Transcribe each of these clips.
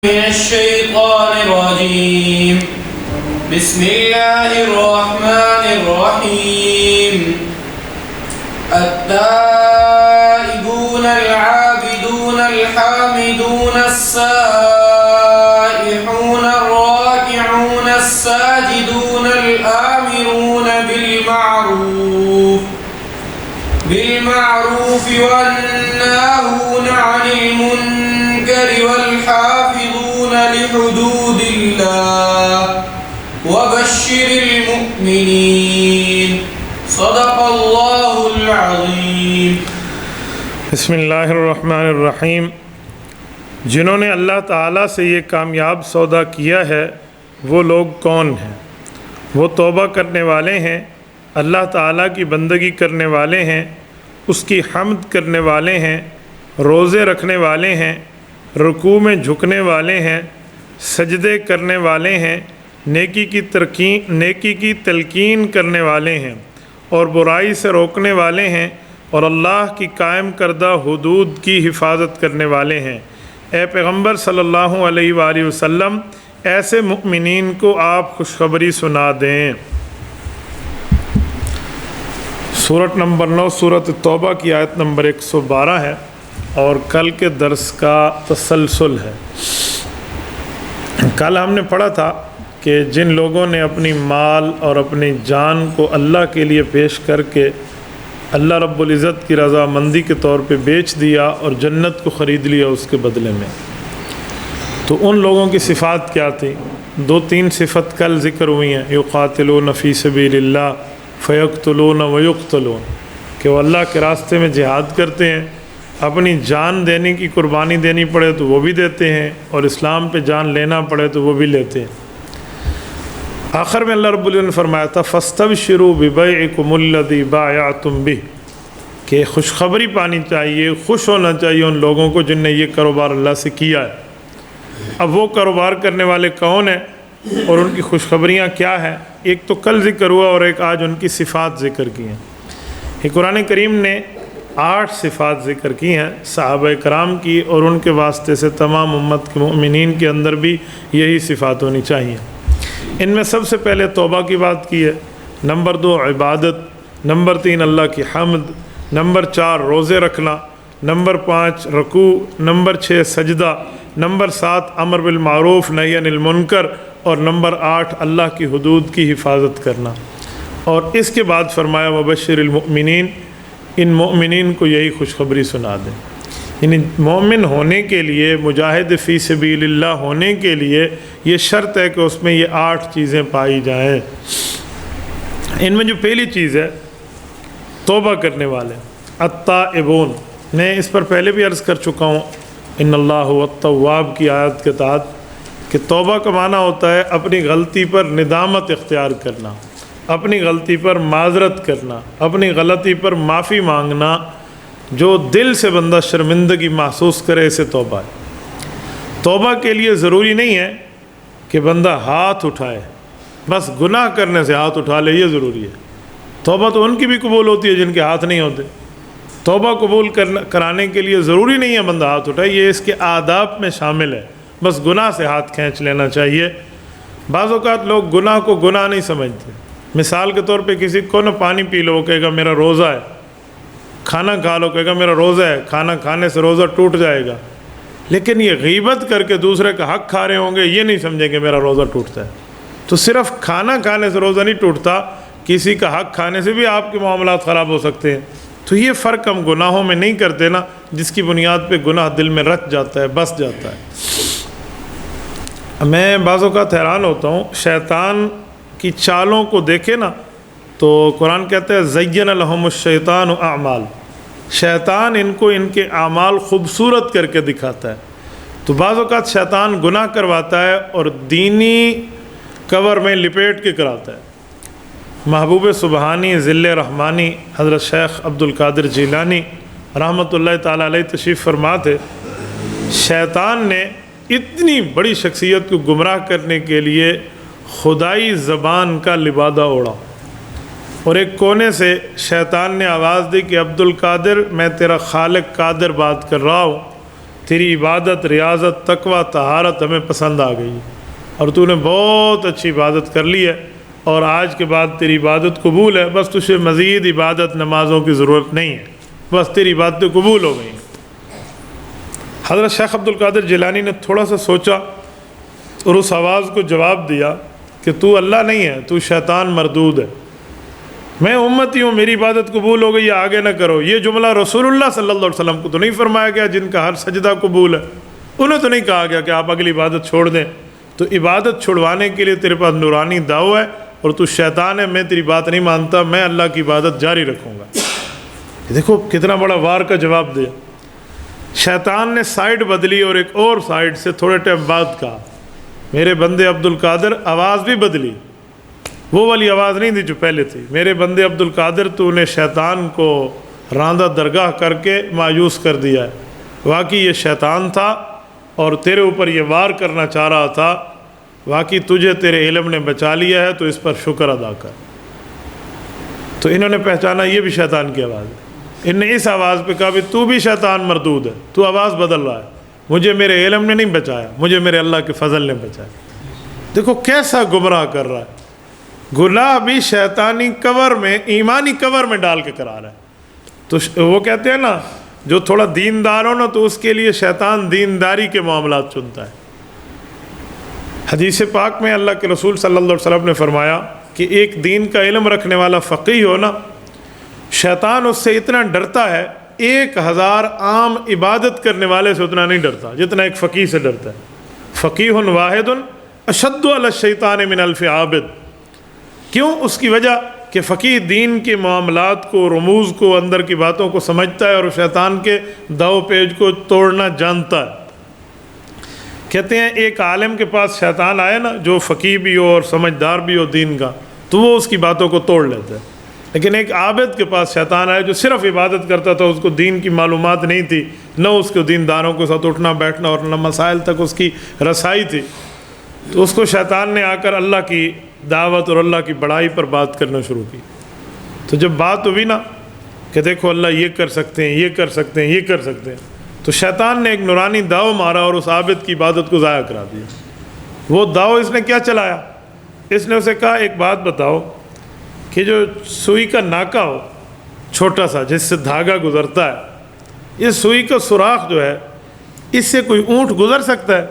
من الشيطان الرجيم بسم الله الرحمن الرحيم التائبون العابدون الحامدون السائحون الراكعون الساجدون الآمرون بالمعروف والناهون عن المنكر والحافظون لحدود الله وبشر المؤمنين صدق الله العظيم. بسم اللہ الرحمن الرحیم. جنہوں نے اللہ تعالیٰ سے یہ کامیاب سودا کیا ہے وہ لوگ کون ہیں؟ وہ توبہ کرنے والے ہیں، اللہ تعالیٰ کی بندگی کرنے والے ہیں، اس کی حمد کرنے والے ہیں، روزے رکھنے والے ہیں، رکوع میں جھکنے والے ہیں، سجدے کرنے والے ہیں، نیکی کی تلقین کرنے والے ہیں اور برائی سے روکنے والے ہیں اور اللہ کی قائم کردہ حدود کی حفاظت کرنے والے ہیں. اے پیغمبر صلی اللہ علیہ وآلہ وسلم، ایسے مؤمنین کو آپ خوشخبری سنا دیں. سورت نمبر 9 سورت توبہ کی آیت نمبر 112 ہے اور کل کے درس کا تسلسل ہے. کل ہم نے پڑھا تھا کہ جن لوگوں نے اپنی مال اور اپنی جان کو اللہ کے لیے پیش کر کے اللہ رب العزت کی رضامندی کے طور پہ بیچ دیا اور جنت کو خرید لیا اس کے بدلے میں، تو ان لوگوں کی صفات کیا تھی؟ 2-3 صفت کل ذکر ہوئی ہیں. یقاتلون فی سبیل اللہ فیقتلون ویقتلون، کہ وہ اللہ کے راستے میں جہاد کرتے ہیں، اپنی جان دینے کی قربانی دینی پڑے تو وہ بھی دیتے ہیں اور اسلام پہ جان لینا پڑے تو وہ بھی لیتے ہیں. آخر میں اللہ رب العزت نے فرمایا تھا فاستبشروا ببیعکم الذی بایعتم بہ، کہ خوشخبری پانی چاہیے، خوش ہونا چاہیے ان لوگوں کو جن نے یہ کاروبار اللہ سے کیا ہے. اب وہ کاروبار کرنے والے کون ہیں اور ان کی خوشخبریاں کیا ہیں؟ ایک تو کل ذکر ہوا اور ایک آج ان کی صفات ذکر کی ہیں. یہ قرآن کریم نے 8 صفات ذکر کی ہیں صحابہ کرام کی، اور ان کے واسطے سے تمام امت کے مؤمنین کے اندر بھی یہی صفات ہونی چاہیے. ان میں سب سے پہلے توبہ کی بات کی ہے، نمبر 2 عبادت، نمبر 3 اللہ کی حمد، نمبر 4 روزے رکھنا، نمبر 5 رکوع، نمبر 6 سجدہ، نمبر 7 امر بالمعروف نہی عن المنکر، اور نمبر 8 اللہ کی حدود کی حفاظت کرنا. اور اس کے بعد فرمایا وبشر المؤمنین، ان مؤمنین کو یہی خوشخبری سنا دیں. یعنی مومن ہونے کے لیے، مجاہد فی سبیل اللہ ہونے کے لیے یہ شرط ہے کہ اس میں یہ 8 چیزیں پائی جائیں. ان میں جو پہلی چیز ہے توبہ کرنے والے، التائبون. میں اس پر پہلے بھی عرض کر چکا ہوں ان اللہ هو التواب کی آیت کے تحت، کہ توبہ کا معنی ہوتا ہے اپنی غلطی پر ندامت اختیار کرنا، اپنی غلطی پر معذرت کرنا، اپنی غلطی پر معافی مانگنا. جو دل سے بندہ شرمندگی محسوس کرے اسے توبہ ہے. توبہ کے لیے ضروری نہیں ہے کہ بندہ ہاتھ اٹھائے، بس گناہ کرنے سے ہاتھ اٹھا لے یہ ضروری ہے. توبہ تو ان کی بھی قبول ہوتی ہے جن کے ہاتھ نہیں ہوتے. توبہ قبول کرانے کے لیے ضروری نہیں ہے بندہ ہاتھ اٹھائے، یہ اس کے آداب میں شامل ہے. بس گناہ سے ہاتھ کھینچ لینا چاہیے. بعض اوقات لوگ گناہ کو گناہ نہیں سمجھتے. مثال کے طور پہ کسی کو نہ پانی پی لو، وہ کہے گا میرا روزہ ہے. کھانا کھا لو، کہے گا میرا روزہ ہے، کھانا کھانے سے روزہ ٹوٹ جائے گا. لیکن یہ غیبت کر کے دوسرے کا حق کھا رہے ہوں گے یہ نہیں سمجھیں کہ میرا روزہ ٹوٹتا ہے. تو صرف کھانا کھانے سے روزہ نہیں ٹوٹتا، کسی کا حق کھانے سے بھی آپ کے معاملات خراب ہو سکتے ہیں. تو یہ فرق ہم گناہوں میں نہیں کرتے نا، جس کی بنیاد پہ گناہ دل میں رچ جاتا ہے، بس جاتا ہے. میں بعض اوقات حیران ہوتا ہوں، شیطان کی چالوں کو دیکھے نا تو قرآن کہتا ہے زین لہم الشیطان اعمال، شیطان ان کو ان کے اعمال خوبصورت کر کے دکھاتا ہے. تو بعض اوقات شیطان گناہ کرواتا ہے اور دینی کور میں لپیٹ کے کراتا ہے. محبوب سبحانی ذل رحمانی حضرت شیخ عبد القادر جیلانی رحمۃ اللہ تعالیٰ علیہ تشریف فرما تھے، شیطان نے اتنی بڑی شخصیت کو گمراہ کرنے کے لیے خدائی زبان کا لبادہ اوڑھا، اور ایک کونے سے شیطان نے آواز دی کہ عبد القادر میں تیرا خالق قادر بات کر رہا ہوں، تیری عبادت، ریاضت، تقوی، طہارت ہمیں پسند آ گئی اور تو نے بہت اچھی عبادت کر لی ہے اور آج کے بعد تیری عبادت قبول ہے، بس تجھے مزید عبادت نمازوں کی ضرورت نہیں ہے، بس تیری عبادتیں قبول ہو گئیں۔ حضرت شیخ عبد القادر جیلانی نے تھوڑا سا سوچا اور اس آواز کو جواب دیا کہ تو اللہ نہیں ہے، تو شیطان مردود ہے، میں امتی ہوں، میری عبادت قبول ہو گئی ہے، آگے نہ کرو۔ یہ جملہ رسول اللہ صلی اللہ علیہ وسلم کو تو نہیں فرمایا گیا جن کا ہر سجدہ قبول ہے، انہیں تو نہیں کہا گیا کہ آپ اگلی عبادت چھوڑ دیں۔ تو عبادت چھڑوانے کے لیے تیرے پاس نورانی داؤ ہے اور تو شیطان ہے، میں تیری بات نہیں مانتا، میں اللہ کی عبادت جاری رکھوں گا۔ دیکھو کتنا بڑا وار کا جواب دیا۔ شیطان نے سائیڈ بدلی اور ایک اور سائیڈ سے تھوڑے ٹائم بعد کہا میرے بندے عبد القادر، آواز بھی بدلی، وہ والی آواز نہیں تھی جو پہلے تھی، میرے بندے عبد القادر تو نے شیطان کو راندہ درگاہ کر کے مایوس کر دیا ہے، واقعی یہ شیطان تھا اور تیرے اوپر یہ وار کرنا چاہ رہا تھا، واقعی تجھے تیرے علم نے بچا لیا ہے، تو اس پر شکر ادا کر۔ تو انہوں نے پہچانا یہ بھی شیطان کی آواز ہے، ان نے اس آواز پہ کہا بھی تو بھی شیطان مردود ہے، تو آواز بدل رہا ہے، مجھے میرے علم نے نہیں بچایا، مجھے میرے اللہ کے فضل نے بچایا۔ دیکھو کیسا گمراہ کر رہا ہے، گناہ بھی شیطانی کور میں، ایمانی کور میں ڈال کے کرا رہا ہے۔ تو وہ کہتے ہیں نا جو تھوڑا دیندار ہو نا تو اس کے لیے شیطان دینداری کے معاملات چنتا ہے۔ حدیث پاک میں اللہ کے رسول صلی اللہ علیہ وسلم نے فرمایا کہ ایک دین کا علم رکھنے والا فقیہ ہو نا، شیطان اس سے اتنا ڈرتا ہے 1000 عام عبادت کرنے والے سے اتنا نہیں ڈرتا جتنا ایک فقیہ سے ڈرتا ہے۔ فقیہ واحد اشد علی الشیطان من الف عابد۔ کیوں؟ اس کی وجہ کہ فقیہ دین کے معاملات کو، رموز کو، اندر کی باتوں کو سمجھتا ہے اور شیطان کے داؤ پیج کو توڑنا جانتا ہے۔ کہتے ہیں ایک عالم کے پاس شیطان آئے نا جو فقیہ بھی ہو اور سمجھدار بھی ہو دین کا، تو وہ اس کی باتوں کو توڑ لیتا ہے، لیکن ایک عابد کے پاس شیطان آئے جو صرف عبادت کرتا تھا، اس کو دین کی معلومات نہیں تھی، نہ اس کو دینداروں کے ساتھ اٹھنا بیٹھنا اور نہ مسائل تک اس کی رسائی تھی، تو اس کو شیطان نے آ کر اللہ کی دعوت اور اللہ کی بڑائی پر بات کرنا شروع کی۔ تو جب بات ہوئی نا کہ دیکھو اللہ یہ کر سکتے ہیں، یہ کر سکتے ہیں، یہ کر سکتے ہیں، تو شیطان نے ایک نورانی داؤ مارا اور اس عابد کی عبادت کو ضائع کرا دیا۔ وہ داؤ اس نے کیا چلایا؟ اس نے اسے کہا ایک بات بتاؤ کہ جو سوئی کا ناکہ ہو چھوٹا سا جس سے دھاگا گزرتا ہے، یہ سوئی کا سوراخ جو ہے اس سے کوئی اونٹ گزر سکتا ہے؟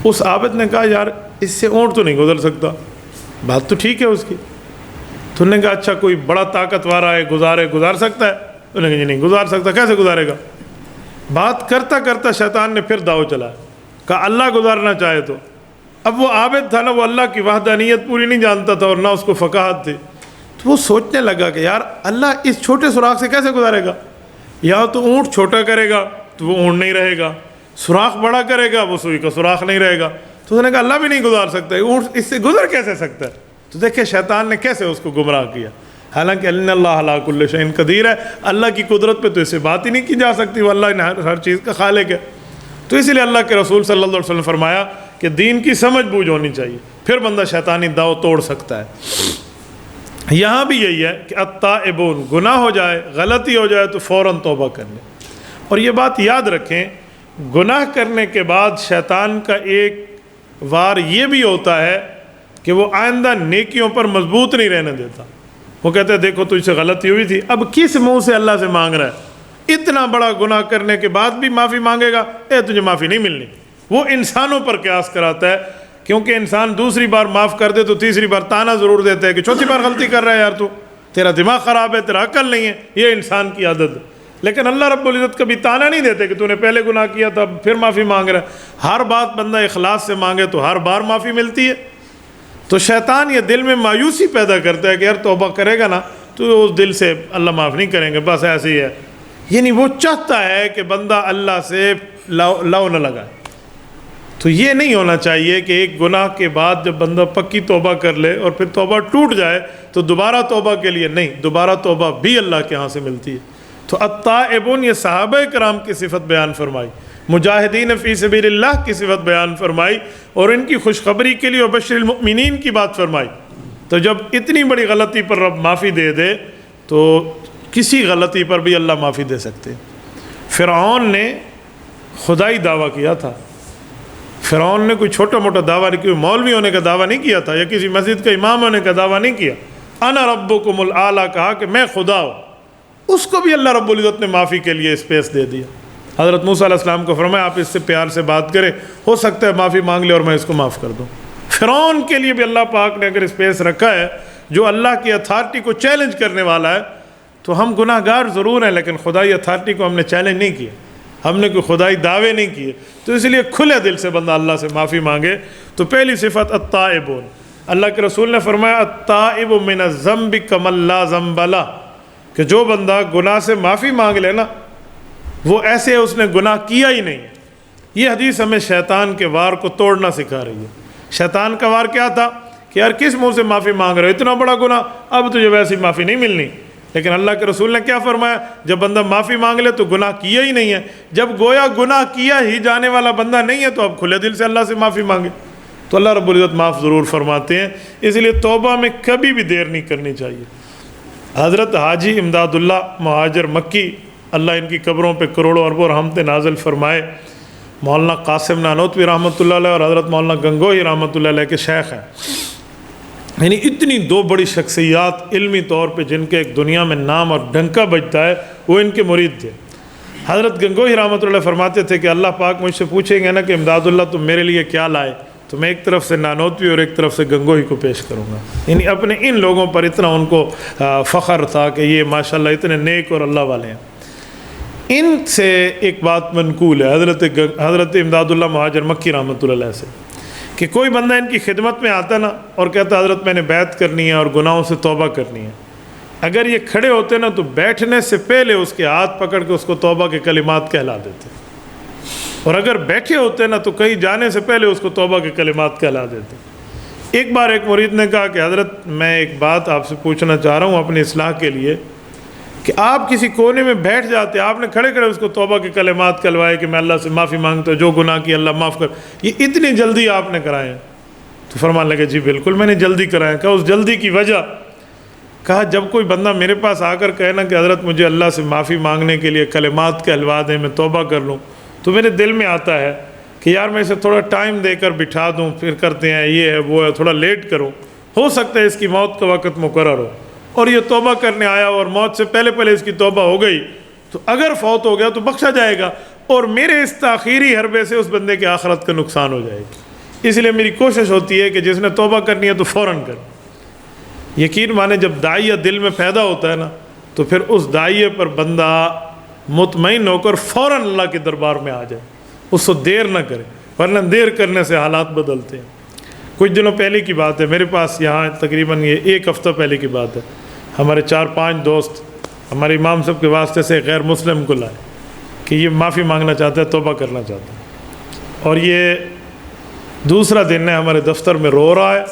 اس عابد نے کہا یار اس سے اونٹ تو نہیں گزر سکتا، بات تو ٹھیک ہے اس کی۔ تو انہوں نے کہا اچھا کوئی بڑا طاقتور ہے گزار سکتا ہے؟ انہوں نے کہا نہیں گزار سکتا، کیسے گزارے گا؟ بات کرتا کرتا شیطان نے پھر داؤ چلایا، کہا اللہ گزارنا چاہے تو۔ اب وہ عابد تھا نا، وہ اللہ کی وحدانیت پوری نہیں جانتا تھا اور نہ اس کو فقاہت تھی، تو وہ سوچنے لگا کہ یار اللہ اس چھوٹے سوراخ سے کیسے گزارے گا؟ یا تو اونٹ چھوٹا کرے گا تو وہ اونٹ نہیں رہے گا، سوراخ بڑا کرے گا وہ سوئی کا سوراخ نہیں رہے گا، تو اس نے کہا اللہ بھی نہیں گزار سکتا، اونٹ اس سے گزر کیسے سکتا ہے؟ تو دیکھیں شیطان نے کیسے اس کو گمراہ کیا، حالانکہ اللہ علی کل شیء قدیر ہے، اللہ کی قدرت پہ تو اسے بات ہی نہیں کی جا سکتی، وہ اللہ ہر چیز کا خالق ہے۔ تو اسی لیے اللہ کے رسول صلی اللہ علیہ وسلم نے فرمایا کہ دین کی سمجھ بوجھ ہونی چاہیے، پھر بندہ شیطانی داؤ توڑ سکتا ہے۔ یہاں بھی یہی ہے کہ التائبون، گناہ ہو جائے، غلطی ہو جائے تو فوراً توبہ کر لیں، اور یہ بات یاد رکھیں گناہ کرنے کے بعد شیطان کا ایک وار یہ بھی ہوتا ہے کہ وہ آئندہ نیکیوں پر مضبوط نہیں رہنے دیتا۔ وہ کہتا ہے دیکھو تجھ سے غلطی ہوئی تھی، اب کس منہ سے اللہ سے مانگ رہا ہے؟ اتنا بڑا گناہ کرنے کے بعد بھی معافی مانگے گا، تجھے معافی نہیں ملنی۔ وہ انسانوں پر قیاس کراتا ہے، کیونکہ انسان دوسری بار معاف کر دے تو تیسری بار تانا ضرور دیتا ہے کہ چوتھی بار غلطی کر رہا ہے یار، تو تیرا دماغ خراب ہے، تیرا عقل نہیں ہے، یہ انسان کی عادت ہے۔ لیکن اللہ رب العزت کبھی تانا نہیں دیتے کہ تو نے پہلے گناہ کیا تھا پھر معافی مانگ رہا ہے، ہر بات بندہ اخلاص سے مانگے تو ہر بار معافی ملتی ہے۔ تو شیطان یہ دل میں مایوسی پیدا کرتا ہے کہ یار توبہ کرے گا نا تو اس دل سے اللہ معاف نہیں کریں گے، بس ایسے ہی ہے، یعنی وہ چاہتا ہے کہ بندہ اللہ سے لو نہ لگائے۔ تو یہ نہیں ہونا چاہیے کہ ایک گناہ کے بعد جب بندہ پکی توبہ کر لے اور پھر توبہ ٹوٹ جائے تو دوبارہ توبہ کے لیے نہیں، دوبارہ توبہ بھی اللہ کے ہاں سے ملتی ہے۔ تو التائبون یہ صحابہ کرام کی صفت بیان فرمائی، مجاہدین فی سبیل اللہ کی صفت بیان فرمائی، اور ان کی خوشخبری کے لیے وبشر المؤمنین کی بات فرمائی۔ تو جب اتنی بڑی غلطی پر رب معافی دے دے تو کسی غلطی پر بھی اللہ معافی دے سکتے ہیں۔ فرعون نے خدائی دعویٰ کیا تھا. فرعون نے کوئی چھوٹا موٹا دعویٰ نہیں کیا, مولوی ہونے کا دعویٰ نہیں کیا تھا, یا کسی مسجد کا امام ہونے کا دعویٰ نہیں کیا. انا ربکم الاعلیٰ کہا کہ میں خدا ہوں. اس کو بھی اللہ رب العزت نے معافی کے لیے اسپیس دے دیا. حضرت موسیٰ علیہ السلام کو فرمایا آپ اس سے پیار سے بات کریں, ہو سکتا ہے معافی مانگ لے اور میں اس کو معاف کر دوں. فرعون کے لیے بھی اللہ پاک نے اگر اسپیس رکھا ہے جو اللہ کی اتھارٹی کو چیلنج کرنے والا ہے, تو ہم گناہ گار ضرور ہیں لیکن خدائی اتھارٹی کو ہم نے چیلنج نہیں کیا, ہم نے کوئی خدائی دعوے نہیں کیے. تو اس لیے کھلے دل سے بندہ اللہ سے معافی مانگے. تو پہلی صفت التائبون, اللہ کے رسول نے فرمایا التائب من الذنب کمن لا ذنب لہ, کہ جو بندہ گناہ سے معافی مانگ لے نا وہ ایسے اس نے گناہ کیا ہی نہیں. یہ حدیث ہمیں شیطان کے وار کو توڑنا سکھا رہی ہے. شیطان کا وار کیا تھا کہ یار کس منہ سے معافی مانگ رہے ہو, اتنا بڑا گناہ, اب تجھے ویسی معافی نہیں ملنی. لیکن اللہ کے رسول نے کیا فرمایا, جب بندہ معافی مانگ لے تو گناہ کیا ہی نہیں ہے. جب گویا گناہ کیا ہی جانے والا بندہ نہیں ہے تو اب کھلے دل سے اللہ سے معافی مانگے تو اللہ رب العزت معاف ضرور فرماتے ہیں. اس لیے توبہ میں کبھی بھی دیر نہیں کرنی چاہیے. حضرت حاجی امداد اللہ مہاجر مکی, اللہ ان کی قبروں پہ کروڑوں اربوں رحمتیں نازل فرمائے, مولانا قاسم نانوتوی رحمۃ اللہ علیہ اور حضرت مولانا گنگوہی رحمۃ اللہ علیہ کے شیخ ہیں. یعنی اتنی دو بڑی شخصیات علمی طور پہ جن کے ایک دنیا میں نام اور ڈنکا بجتا ہے, وہ ان کے مرید تھے. حضرت گنگوہی رحمۃ اللہ فرماتے تھے کہ اللہ پاک مجھ سے پوچھیں گے نا کہ امداد اللہ تم میرے لیے کیا لائے, تو میں ایک طرف سے نانوتوی اور ایک طرف سے گنگوہی کو پیش کروں گا. یعنی اپنے ان لوگوں پر اتنا ان کو فخر تھا کہ یہ ماشاءاللہ اتنے نیک اور اللہ والے ہیں. ان سے ایک بات منقول ہے حضرت امداد اللہ مہاجر مکی رحمۃ اللہ علیہ سے, کہ کوئی بندہ ان کی خدمت میں آتا نا اور کہتا حضرت میں نے بیعت کرنی ہے اور گناہوں سے توبہ کرنی ہے, اگر یہ کھڑے ہوتے نا تو بیٹھنے سے پہلے اس کے ہاتھ پکڑ کے اس کو توبہ کے کلمات کہلا دیتے, اور اگر بیٹھے ہوتے نا تو کہیں جانے سے پہلے اس کو توبہ کے کلمات کہلا دیتے. ایک بار ایک مرید نے کہا کہ حضرت میں ایک بات آپ سے پوچھنا چاہ رہا ہوں اپنی اصلاح کے لیے, کہ آپ کسی کونے میں بیٹھ جاتے, آپ نے کھڑے کھڑے اس کو توبہ کے کلمات کہلوائے کہ میں اللہ سے معافی مانگتا ہوں, جو گناہ کی اللہ معاف کر, یہ اتنی جلدی آپ نے کرائے ہیں؟ تو فرمان لگے جی بالکل میں نے جلدی کرائے. کہا اس جلدی کی وجہ, کہا جب کوئی بندہ میرے پاس آ کر کہے نا کہ حضرت مجھے اللہ سے معافی مانگنے کے لیے کلمات کہلوا دیں, میں توبہ کر لوں, تو میرے دل میں آتا ہے کہ یار میں اسے تھوڑا ٹائم دے کر بٹھا دوں, پھر کرتے ہیں یہ ہے وہ ہے, تھوڑا لیٹ کروں, ہو سکتا ہے اس کی موت کا وقت مقرر ہو اور یہ توبہ کرنے آیا اور موت سے پہلے اس کی توبہ ہو گئی, تو اگر فوت ہو گیا تو بخشا جائے گا, اور میرے اس تاخیری حربے سے اس بندے کے آخرت کا نقصان ہو جائے گا. اس لیے میری کوشش ہوتی ہے کہ جس نے توبہ کرنی ہے تو فوراً کر. یقین مانے جب داعیہ دل میں پیدا ہوتا ہے نا تو پھر اس داعیے پر بندہ مطمئن ہو کر فوراً اللہ کے دربار میں آ جائے, اس کو دیر نہ کرے, ورنہ دیر کرنے سے حالات بدلتے ہیں. کچھ دنوں پہلے کی بات ہے, میرے پاس یہاں تقریباً یہ ایک ہفتہ پہلے کی بات ہے, ہمارے 4-5 دوست ہمارے امام صاحب کے واسطے سے غیر مسلم کو لائے کہ یہ معافی مانگنا چاہتا ہے, توبہ کرنا چاہتا ہے, اور یہ دوسرا دن ہے ہمارے دفتر میں رو رہا ہے,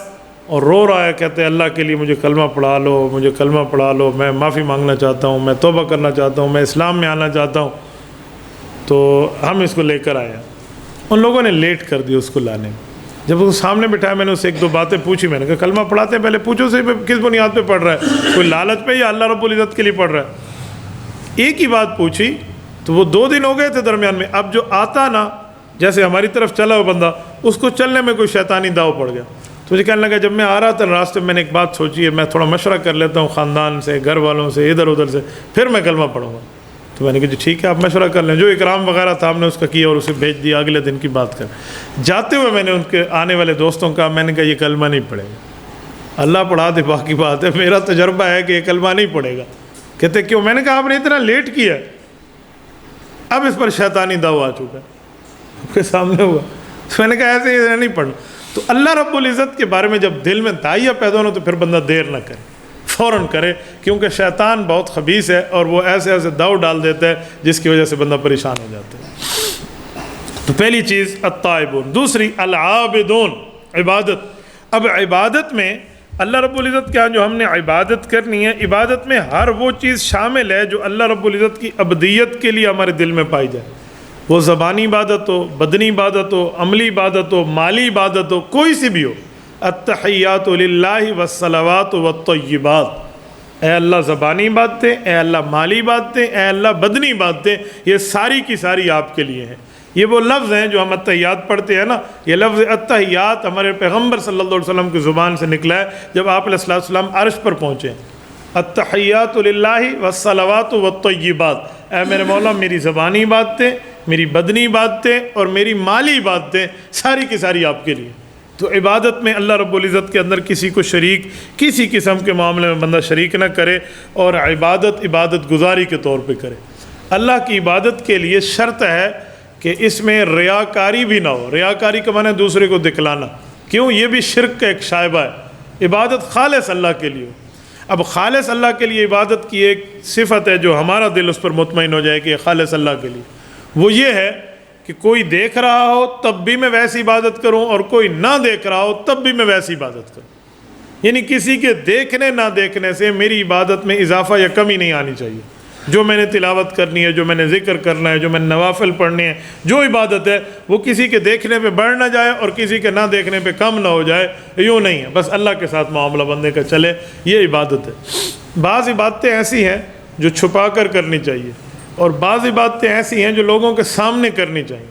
اور رو رہا ہے, کہتے ہیں اللہ کے لیے مجھے کلمہ پڑھا لو, مجھے کلمہ پڑھا لو, میں معافی مانگنا چاہتا ہوں, میں توبہ کرنا چاہتا ہوں, میں اسلام میں آنا چاہتا ہوں. تو ہم اس کو لے کر آئے ہیں. ان لوگوں نے لیٹ کر دی اس کو لانے میں. جب اس کو سامنے بٹھایا میں نے اسے 1-2 باتیں پوچھی, میں نے کہا کلمہ پڑھاتے ہیں پہلے پوچھو سے کس بنیاد پہ پڑھ رہا ہے, کوئی لالچ پہ یا اللہ رب العزت کے لیے پڑھ رہا ہے. ایک ہی بات پوچھی تو وہ 2 دن ہو گئے تھے درمیان میں. اب جو آتا نا جیسے ہماری طرف چلا ہو بندہ, اس کو چلنے میں کوئی شیطانی داؤ پڑ گیا. تو مجھے کہنے لگا جب میں آ رہا تھا راستے میں نے ایک بات سوچی ہے, میں تھوڑا مشورہ کر لیتا ہوں خاندان سے, گھر والوں سے, ادھر ادھر سے, پھر میں کلمہ پڑھوں گا. تو میں نے کہا جی ٹھیک ہے آپ مشورہ کر لیں. جو اکرام وغیرہ تھا ہم نے اس کا کیا اور اسے بھیج دیا. اگلے دن کی بات کر جاتے ہوئے میں نے ان کے آنے والے دوستوں کا میں نے کہا یہ کلمہ نہیں پڑھے گا, اللہ پڑھا دے باقی بات ہے, میرا تجربہ ہے کہ یہ کلمہ نہیں پڑھے گا. کہتے کیوں؟ میں نے کہا آپ نے اتنا لیٹ کیا, اب اس پر شیطانی داؤ آ چکا ہے, آپ کے سامنے ہوا. تو میں نے کہا ایسے یہ نہیں پڑھنا. تو اللہ رب العزت کے بارے میں جب دل میں داعیہ پیدا ہونا تو پھر بندہ دیر نہ کرے, فوراً کرے, کیونکہ شیطان بہت خبیث ہے اور وہ ایسے داؤ ڈال دیتا ہے جس کی وجہ سے بندہ پریشان ہو جاتا ہے. تو پہلی چیز التائبون. دوسری العابدون, عبادت. اب عبادت میں اللہ رب العزت کے ہاں جو ہم نے عبادت کرنی ہے, عبادت میں ہر وہ چیز شامل ہے جو اللہ رب العزت کی عبدیت کے لیے ہمارے دل میں پائی جائے. وہ زبانی عبادت ہو, بدنی عبادت ہو, عملی عبادت ہو, مالی عبادت ہو, کوئی سی بھی ہو. التحیات للہ والصلوات والطیبات, اے اللہ زبانی عبادتیں، اے اللہ مالی عبادتیں، اے اللہ بدنی عبادتیں، یہ ساری کی ساری آپ کے لیے ہیں۔ یہ وہ لفظ ہیں جو ہم التحیات پڑھتے ہیں نا، یہ لفظ التحیات ہمارے پیغمبر صلی اللہ علیہ وسلم کی زبان سے نکلا ہے جب آپ علیہ الصلوۃ والسلام عرش پر پہنچے۔ التحیات للہ والصلوات والطیبات، اے میرے مولا میری زبانی عبادتیں، میری بدنی عبادتیں اور میری مالی عبادتیں ساری کی ساری آپ کے لیے۔ تو عبادت میں اللہ رب العزت کے اندر کسی کو شریک، کسی قسم کے معاملے میں بندہ شریک نہ کرے، اور عبادت گزاری کے طور پہ کرے۔ اللہ کی عبادت کے لیے شرط ہے کہ اس میں ریاکاری بھی نہ ہو۔ ریاکاری کا معنی دوسرے کو دکھلانا، کیوں؟ یہ بھی شرک کا ایک شائبہ ہے۔ عبادت خالص اللہ کے لیے ہو۔ اب خالص اللہ کے لیے عبادت کی ایک صفت ہے جو ہمارا دل اس پر مطمئن ہو جائے کہ یہ خالص اللہ کے لیے، وہ یہ ہے کہ کوئی دیکھ رہا ہو تب بھی میں ویسی عبادت کروں، اور کوئی نہ دیکھ رہا ہو تب بھی میں ویسی عبادت کروں۔ یعنی کسی کے دیکھنے نہ دیکھنے سے میری عبادت میں اضافہ یا کمی نہیں آنی چاہیے۔ جو میں نے تلاوت کرنی ہے، جو میں نے ذکر کرنا ہے، جو میں نے نوافل پڑھنے ہیں، جو عبادت ہے وہ کسی کے دیکھنے پہ بڑھ نہ جائے اور کسی کے نہ دیکھنے پہ کم نہ ہو جائے، یوں نہیں ہے، بس اللہ کے ساتھ معاملہ بندے کا چلے، یہ عبادت ہے۔ بعض عبادتیں ایسی ہیں جو چھپا کر کرنی چاہیے، اور بعض عبادتیں ایسی ہیں جو لوگوں کے سامنے کرنی چاہیے۔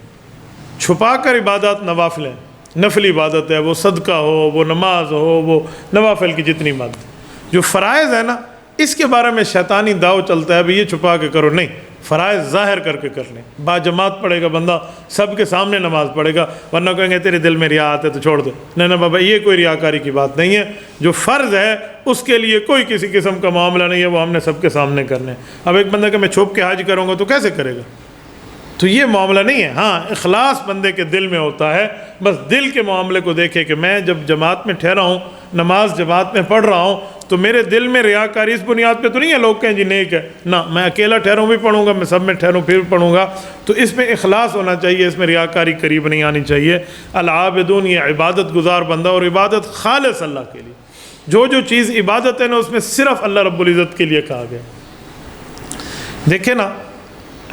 چھپا کر عبادات نوافل ہیں، نفلی عبادت ہے، وہ صدقہ ہو، وہ نماز ہو، وہ نوافل کی جتنی عبادت۔ جو فرائض ہے نا، اس کے بارے میں شیطانی داؤ چلتا ہے بھی یہ چھپا کے کرو، نہیں، فرائض ظاہر کر کے کر لیں۔ باجماعت پڑھے گا بندہ، سب کے سامنے نماز پڑھے گا، ورنہ کہیں گے تیرے دل میں ریا آتا ہے تو چھوڑ دے۔ نہیں بابا، یہ کوئی ریاکاری کی بات نہیں ہے۔ جو فرض ہے اس کے لیے کوئی کسی قسم کا معاملہ نہیں ہے، وہ ہم نے سب کے سامنے کرنے۔ اب ایک بندہ کہ میں چھپ کے حج کروں گا تو کیسے کرے گا؟ تو یہ معاملہ نہیں ہے۔ ہاں، اخلاص بندے کے دل میں ہوتا ہے، بس دل کے معاملے کو دیکھے کہ میں جب جماعت میں ٹھہرا ہوں، نماز جماعت میں پڑھ رہا ہوں، تو میرے دل میں ریاکاری اس بنیاد پہ تو نہیں ہے لوگ کہیں جی نیک ہے، نہ، میں اکیلا ٹھہروں بھی پڑھوں گا، میں سب میں ٹھہروں پھر پڑھوں گا، تو اس میں اخلاص ہونا چاہیے، اس میں ریاکاری قریب نہیں آنی چاہیے۔ العابدون، یہ عبادت گزار بندہ، اور عبادت خالص اللہ کے لیے۔ جو چیز عبادت ہے نا، اس میں صرف اللہ رب العزت کے لیے کہا گیا۔ دیکھیں نا،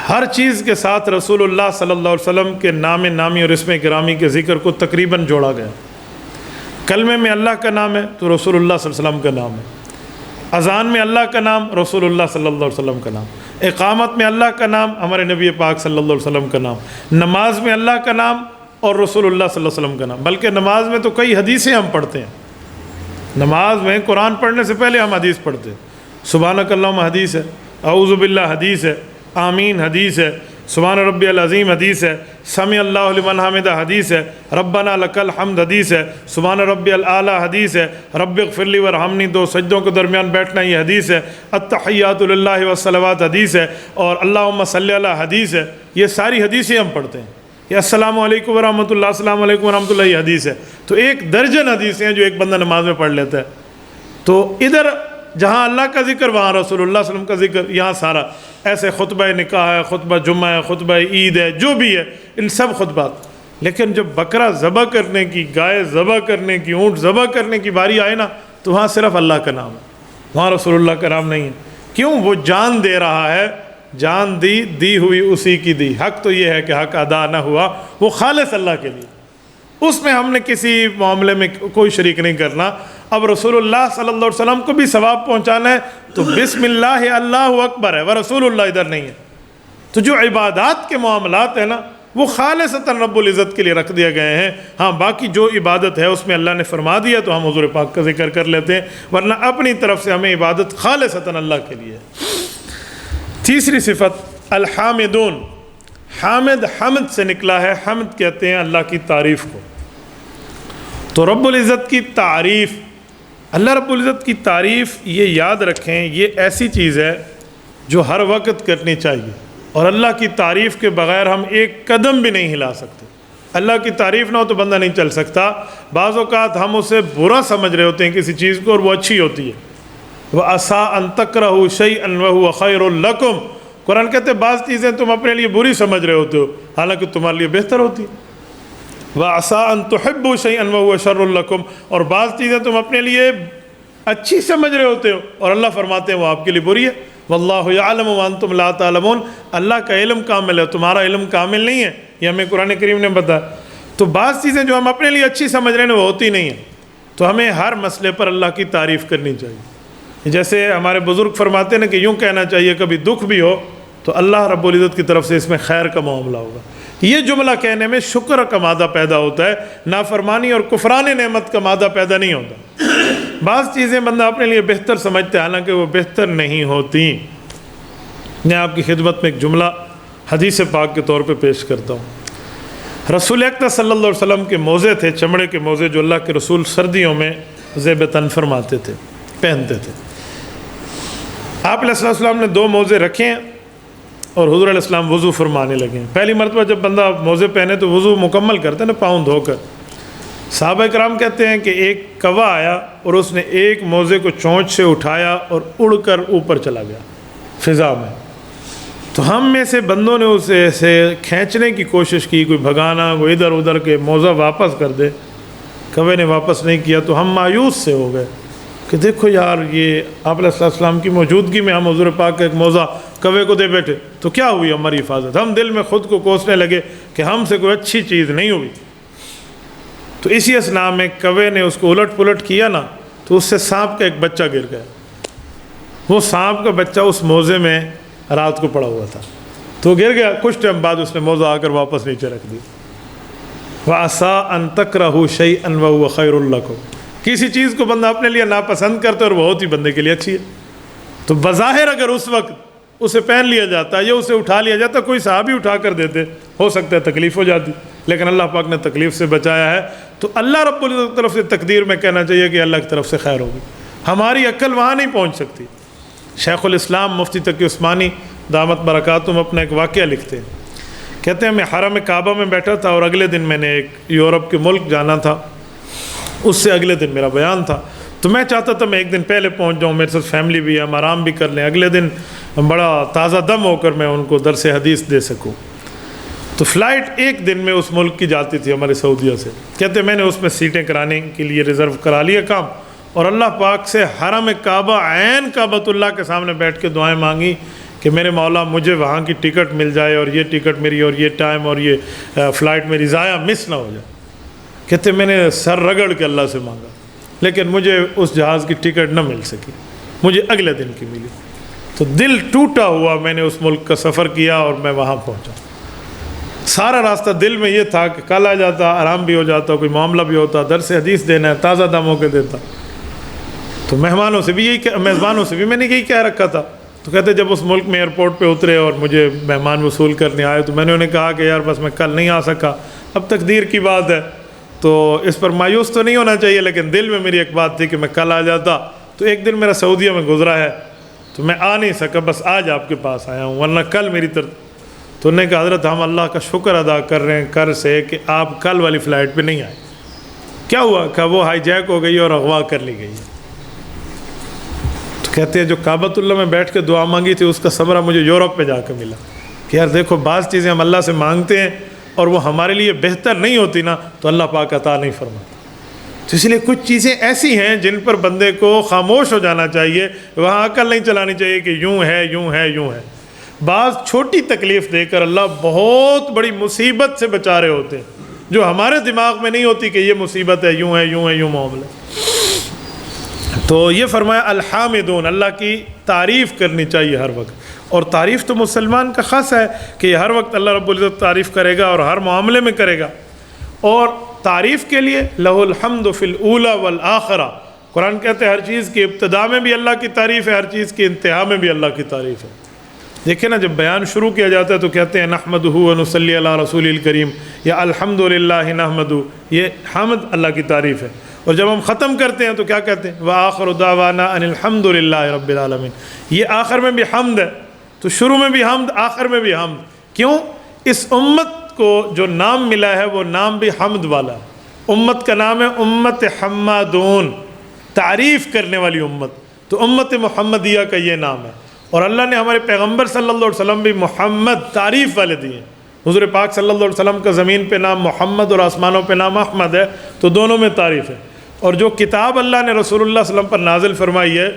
ہر چیز کے ساتھ رسول اللہ صلی اللہ علیہ وسلم کے نام نامی اور اسم گرامی کے ذکر کو تقریباً جوڑا گیا۔ کلمے میں اللہ کا نام ہے تو رسول اللہ صلی اللہ علیہ وسلم کا نام ہے، اذان میں اللہ کا نام رسول اللہ صلی اللہ علیہ وسلم کا نام، اقامت میں اللہ کا نام ہمارے نبی پاک صلی اللہ علیہ وسلم کا نام، نماز میں اللہ کا نام اور رسول اللہ صلی اللہ علیہ وسلم کا نام۔ بلکہ نماز میں تو کئی حدیثیں ہم پڑھتے ہیں۔ نماز میں قرآن پڑھنے سے پہلے ہم حدیث پڑھتے ہیں۔ سبحانک اللہم حدیث ہے، اعوذ باللہ حدیث ہے، آمین حدیث ہے، سبحان ربی العظیم حدیث ہے، سمع اللہ لمن حمدہ حدیث ہے، ربنا لک الحمد حدیث ہے، سبحان ربی الاعلیٰ حدیث ہے، رب اغفر لی ورحمنی، دو سجدوں کے درمیان بیٹھنا یہ حدیث ہے، التحیات للہ والصلوات حدیث ہے، اور اللہم صلی علی حدیث ہے۔ یہ ساری حدیثیں ہم پڑھتے ہیں۔ یہ السلام علیکم ورحمۃ اللہ، السلام علیکم ورحمۃ اللہ، یہ حدیث ہے۔ تو ایک درجن حدیثیں ہیں جو ایک بندہ نماز میں پڑھ لیتا ہے۔ تو ادھر جہاں اللہ کا ذکر وہاں رسول اللہ صلی اللہ علیہ وسلم کا ذکر، یہاں سارا ایسے خطبہ نکاح ہے، خطبہ جمعہ ہے، خطبہ عید ہے، جو بھی ہے، ان سب خطبات۔ لیکن جب بکرا ذبح کرنے کی، گائے ذبح کرنے کی، اونٹ ذبح کرنے کی باری آئے نا، تو وہاں صرف اللہ کا نام ہے، وہاں رسول اللہ کا نام نہیں ہے۔ کیوں؟ وہ جان دے رہا ہے، جان دی ہوئی اسی کی دی۔ حق تو یہ ہے کہ حق ادا نہ ہوا، وہ خالص اللہ کے لیے، اس میں ہم نے کسی معاملے میں کوئی شریک نہیں کرنا۔ اب رسول اللہ صلی اللہ علیہ وسلم کو بھی ثواب پہنچانا ہے تو بسم اللہ اللہ اکبر ہے، ورسول اللہ ادھر نہیں ہے۔ تو جو عبادات کے معاملات ہیں نا، وہ خالصتاً رب العزت کے لیے رکھ دیے گئے ہیں۔ ہاں، باقی جو عبادت ہے اس میں اللہ نے فرما دیا تو ہم حضور پاک کا ذکر کر لیتے ہیں، ورنہ اپنی طرف سے ہمیں عبادت خالصتاً اللہ کے لیے ہے۔ تیسری صفت الحامدون، حامد حمد سے نکلا ہے، حمد کہتے ہیں اللہ کی تعریف کو۔ تو رب العزت کی تعریف، اللہ رب العزت کی تعریف، یہ یاد رکھیں، یہ ایسی چیز ہے جو ہر وقت کرنی چاہیے، اور اللہ کی تعریف کے بغیر ہم ایک قدم بھی نہیں ہلا سکتے۔ اللہ کی تعریف نہ ہو تو بندہ نہیں چل سکتا۔ بعض اوقات ہم اسے برا سمجھ رہے ہوتے ہیں کسی چیز کو، اور وہ اچھی ہوتی ہے۔ وَعَسَىٰ أَن تَكْرَهُوا شَيْئًا وَهُوَ خَيْرٌ لَكُمْ، قرآن کہتے ہیں بعض چیزیں تم اپنے لیے بری سمجھ رہے ہوتے ہو، حالانکہ تمہارے لیے بہتر ہوتی ہے۔ وَعَسَىٰ أَن تُحِبُّوا شَيْئًا وَهُوَ شَرٌّ لَكُمْ، اور بعض چیزیں تم اپنے لیے اچھی سمجھ رہے ہوتے ہو اور اللہ فرماتے ہیں وہ آپ کے لیے بری ہے۔ وَاللَّهُ يَعْلَمُ وَأَنْتُمْ لَا تَعْلَمُونَ، اللہ کا علم کامل ہے، تمہارا علم کامل نہیں ہے، یہ ہمیں قرآن کریم نے بتایا۔ تو بعض چیزیں جو ہم اپنے لیے اچھی سمجھ رہے ہیں وہ ہوتی نہیں ہیں، تو ہمیں ہر مسئلے پر اللہ کی تعریف کرنی چاہیے۔ جیسے ہمارے بزرگ فرماتے ہیں نا کہ یوں کہنا چاہیے کبھی دکھ بھی ہو تو اللہ رب العزت کی طرف سے اس میں خیر کا معاملہ ہوگا. یہ جملہ کہنے میں شکر کا مادہ پیدا ہوتا ہے، نافرمانی اور کفران نعمت کا مادہ پیدا نہیں ہوتا. بعض چیزیں بندہ اپنے لیے بہتر سمجھتے ہیں حالانکہ وہ بہتر نہیں ہوتی. میں آپ کی خدمت میں ایک جملہ حدیث پاک کے طور پہ پیش کرتا ہوں. رسول اکرم صلی اللہ علیہ وسلم کے موزے تھے، چمڑے کے موزے جو اللہ کے رسول سردیوں میں زیب تن فرماتے تھے، پہنتے تھے. آپ علیہ السلام نے 2 موزے رکھے اور حضور علیہ السلام وضو فرمانے لگے. پہلی مرتبہ جب بندہ موزے پہنے تو وضو مکمل کرتے نا پاؤں دھو کر. صحابہ کرام کہتے ہیں کہ ایک کوا آیا اور اس نے ایک موزے کو چونچ سے اٹھایا اور اڑ کر اوپر چلا گیا فضا میں. تو ہم میں سے بندوں نے اسے ایسے کھینچنے کی کوشش کی، کوئی بھگانا، وہ ادھر ادھر کے موزہ واپس کر دے. کوے نے واپس نہیں کیا تو ہم مایوس سے ہو گئے کہ دیکھو یار یہ آپ علیہ السلام کی موجودگی میں ہم حضور پاک کا ایک موزہ کوے کو دے بیٹھے تو کیا ہوئی ہماری حفاظت. ہم دل میں خود کو کوسنے لگے کہ ہم سے کوئی اچھی چیز نہیں ہوئی. تو اسی اسنا میں کوے نے اس کو الٹ پلٹ کیا نا تو اس سے سانپ کا ایک بچہ گر گیا. وہ سانپ کا بچہ اس موزے میں رات کو پڑا ہوا تھا تو گر گیا. کچھ ٹائم بعد اس نے موزہ آ کر واپس نیچے رکھ دی. وَعَسَىٰ أَن تَكْرَهُ شَيْئًا وَهُوَ خَيْرٌ لَكُمْ. کسی چیز کو بندہ اپنے لیے ناپسند کرتا ہے اور وہ ہوتی بندے کے لیے اچھی ہے. تو بظاہر اگر اس وقت اسے پہن لیا جاتا یا اسے اٹھا لیا جاتا، کوئی صحابی اٹھا کر دیتے، ہو سکتا ہے تکلیف ہو جاتی، لیکن اللہ پاک نے تکلیف سے بچایا ہے. تو اللہ رب العزت کی طرف سے تقدیر میں کہنا چاہیے کہ اللہ کی طرف سے خیر ہوگی. ہماری عقل وہاں نہیں پہنچ سکتی. شیخ الاسلام مفتی تقی عثمانی دامت برکاتہم اپنا ایک واقعہ لکھتے ہیں. کہتے ہیں میں حرم کعبہ میں بیٹھا تھا اور اگلے دن میں نے ایک یورپ کے ملک جانا تھا. اس سے اگلے دن میرا بیان تھا تو میں چاہتا تھا میں ایک دن پہلے پہنچ جاؤں، میرے ساتھ فیملی بھی ہے، ہم آرام بھی کر لیں، اگلے دن بڑا تازہ دم ہو کر میں ان کو درس حدیث دے سکوں. تو فلائٹ ایک دن میں اس ملک کی جاتی تھی ہمارے سعودیہ سے. کہتے میں نے اس میں سیٹیں کرانے کے لیے ریزرو کرا لیا کام، اور اللہ پاک سے حرم کعبہ عین کعبۃ اللہ کے سامنے بیٹھ کے دعائیں مانگی کہ میرے مولا مجھے وہاں کی ٹکٹ مل جائے اور یہ ٹکٹ میری اور یہ ٹائم اور یہ فلائٹ میری ضائع مس نہ ہو جائے. کہتے میں نے سر رگڑ کے اللہ سے مانگا لیکن مجھے اس جہاز کی ٹکٹ نہ مل سکی، مجھے اگلے دن کی ملی. تو دل ٹوٹا ہوا میں نے اس ملک کا سفر کیا اور میں وہاں پہنچا. سارا راستہ دل میں یہ تھا کہ کل آ جاتا، آرام بھی ہو جاتا، کوئی معاملہ بھی ہوتا، درس حدیث دینا ہے، تازہ دم ہو کے دیتا. تو میزبانوں سے بھی میں نے یہی کہہ رکھا تھا. تو کہتے جب اس ملک میں ایئرپورٹ پہ اترے اور مجھے مہمان وصول کرنے آئے تو میں نے انہیں کہا کہ یار بس میں کل نہیں آ سکا، اب تقدیر کی بات ہے تو اس پر مایوس تو نہیں ہونا چاہیے، لیکن دل میں میری ایک بات تھی کہ میں کل آ جاتا. تو ایک دن میرا سعودیہ میں گزرا ہے تو میں آ نہیں سکا، بس آج آپ کے پاس آیا ہوں، ورنہ کل میری تو انہوں نے کہا حضرت ہم اللہ کا شکر ادا کر رہے ہیں کر سے کہ آپ کل والی فلائٹ پہ نہیں آئے. کیا ہوا؟ کہ وہ ہائی جیک ہو گئی اور اغوا کر لی گئی. تو کہتے ہیں جو کعبۃ اللہ میں بیٹھ کے دعا مانگی تھی اس کا ثمرہ مجھے یورپ پہ جا کے ملا کہ یار دیکھو بعض چیزیں ہم اللہ سے مانگتے ہیں اور وہ ہمارے لیے بہتر نہیں ہوتی نا تو اللہ پاک عطا نہیں فرماتا. تو اس لیے کچھ چیزیں ایسی ہیں جن پر بندے کو خاموش ہو جانا چاہیے، وہاں عقل نہیں چلانی چاہیے کہ یوں ہے یوں ہے یوں ہے. بعض چھوٹی تکلیف دے کر اللہ بہت بڑی مصیبت سے بچا رہے ہوتے ہیں جو ہمارے دماغ میں نہیں ہوتی کہ یہ مصیبت ہے، یوں ہے یوں ہے یوں معاملہ. تو یہ فرمایا الحامدون، اللہ کی تعریف کرنی چاہیے ہر وقت. اور تعریف تو مسلمان کا خاص ہے کہ ہر وقت اللہ رب العزت تعریف کرے گا اور ہر معاملے میں کرے گا. اور تعریف کے لیے لہ الحمد فی الاولی والآخرہ. قرآن کہتے ہیں ہر چیز کی ابتدا میں بھی اللہ کی تعریف ہے، ہر چیز کی انتہا میں بھی اللہ کی تعریف ہے. دیکھیں نا جب بیان شروع کیا جاتا ہے تو کہتے ہیں نحمدہ ونصلی علی رسول الکریم یا الحمدللہ نحمدہ، یہ حمد اللہ کی تعریف ہے. اور جب ہم ختم کرتے ہیں تو کیا کہتے ہیں وآخر دعوانا ان الحمدللہ رب العالمین. یہ آخر میں بھی حمد ہے، تو شروع میں بھی حمد، آخر میں بھی حمد. کیوں؟ اس امت کو جو نام ملا ہے وہ نام بھی حمد والا ہے. امت کا نام ہے امت حمادون، تعریف کرنے والی امت. تو امت محمدیہ کا یہ نام ہے. اور اللہ نے ہمارے پیغمبر صلی اللہ علیہ وسلم بھی محمد تعریف والے دیے ہیں. حضور پاک صلی اللہ علیہ وسلم کا زمین پہ نام محمد اور آسمانوں پہ نام احمد ہے، تو دونوں میں تعریف ہے. اور جو کتاب اللہ نے رسول اللہ صلی اللہ علیہ وسلم پر نازل فرمائی ہے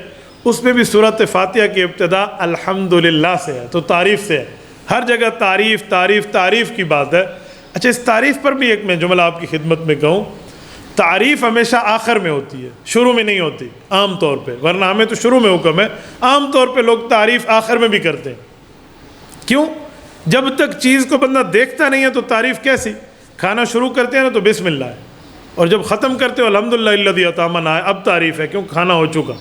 اس میں بھی سورۃ فاتحہ کی ابتدا الحمدللہ سے ہے، تو تعریف سے ہے. ہر جگہ تعریف تعریف تعریف کی بات ہے. اچھا اس تعریف پر بھی ایک میں جملہ آپ کی خدمت میں کہوں تعریف ہمیشہ آخر میں ہوتی ہے، شروع میں نہیں ہوتی عام طور پہ، ورنہ ہمیں تو شروع میں حکم ہے، عام طور پہ لوگ تعریف آخر میں بھی کرتے ہیں۔ کیوں؟ جب تک چیز کو بندہ دیکھتا نہیں ہے تو تعریف کیسی؟ کھانا شروع کرتے ہیں نا تو بسم اللہ ہے، اور جب ختم کرتے ہو الحمدللہ الذی اطعمنا ہے، اب تعریف ہے کیوں کھانا ہو چکا۔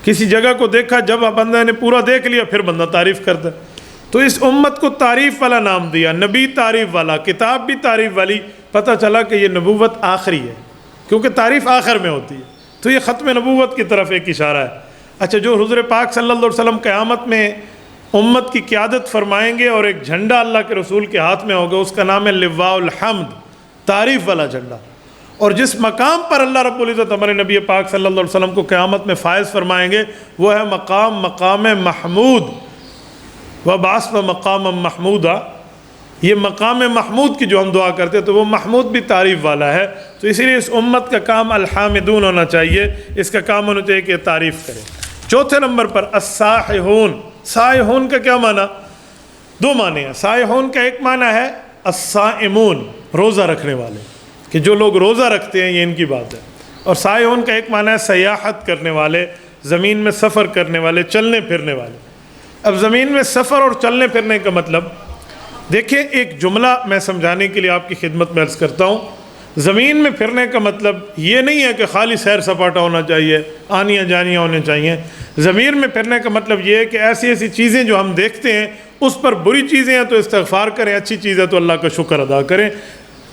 کسی جگہ کو دیکھا، جب بندہ نے پورا دیکھ لیا پھر بندہ تعریف کرتا ہے۔ تو اس امت کو تعریف والا نام دیا، نبی تعریف والا، کتاب بھی تعریف والی، پتہ چلا کہ یہ نبوت آخری ہے کیونکہ تعریف آخر میں ہوتی ہے، تو یہ ختم نبوت کی طرف ایک اشارہ ہے۔ اچھا، جو حضور پاک صلی اللہ علیہ وسلم قیامت میں امت کی قیادت فرمائیں گے اور ایک جھنڈا اللہ کے رسول کے ہاتھ میں ہوگا، اس کا نام ہے لواء الحمد، تعریف والا جھنڈا۔ اور جس مقام پر اللہ رب العزت ہمارے نبی پاک صلی اللہ علیہ وسلم کو قیامت میں فائز فرمائیں گے، وہ ہے مقام محمود، وَبَعَثْنَا مَقَامًا مَحْمُودًا۔ یہ مقام محمود کی جو ہم دعا کرتے ہیں تو وہ محمود بھی تعریف والا ہے، تو اسی لیے اس امت کا کام الحامدون ہونا چاہیے، اس کا کام ہونا چاہیے کہ تعریف کرے۔ چوتھے نمبر پر السائحون۔ سائحون کا کیا معنی؟ دو معنی ہیں۔ سائحون کا ایک معنی ہے الصائمون، روزہ رکھنے والے، کہ جو لوگ روزہ رکھتے ہیں یہ ان کی بات ہے۔ اور سائحون کا ایک معنی ہے سیاحت کرنے والے، زمین میں سفر کرنے والے، چلنے پھرنے والے۔ اب زمین میں سفر اور چلنے پھرنے کا مطلب دیکھیں، ایک جملہ میں سمجھانے کے لیے آپ کی خدمت میں عرض کرتا ہوں۔ زمین میں پھرنے کا مطلب یہ نہیں ہے کہ خالی سیر سپاٹا ہونا چاہیے، آنیاں جانیاں ہونے چاہیے۔ زمین میں پھرنے کا مطلب یہ ہے کہ ایسی ایسی چیزیں جو ہم دیکھتے ہیں اس پر بری چیزیں ہیں تو استغفار کریں، اچھی چیز ہے تو اللہ کا شکر ادا کریں۔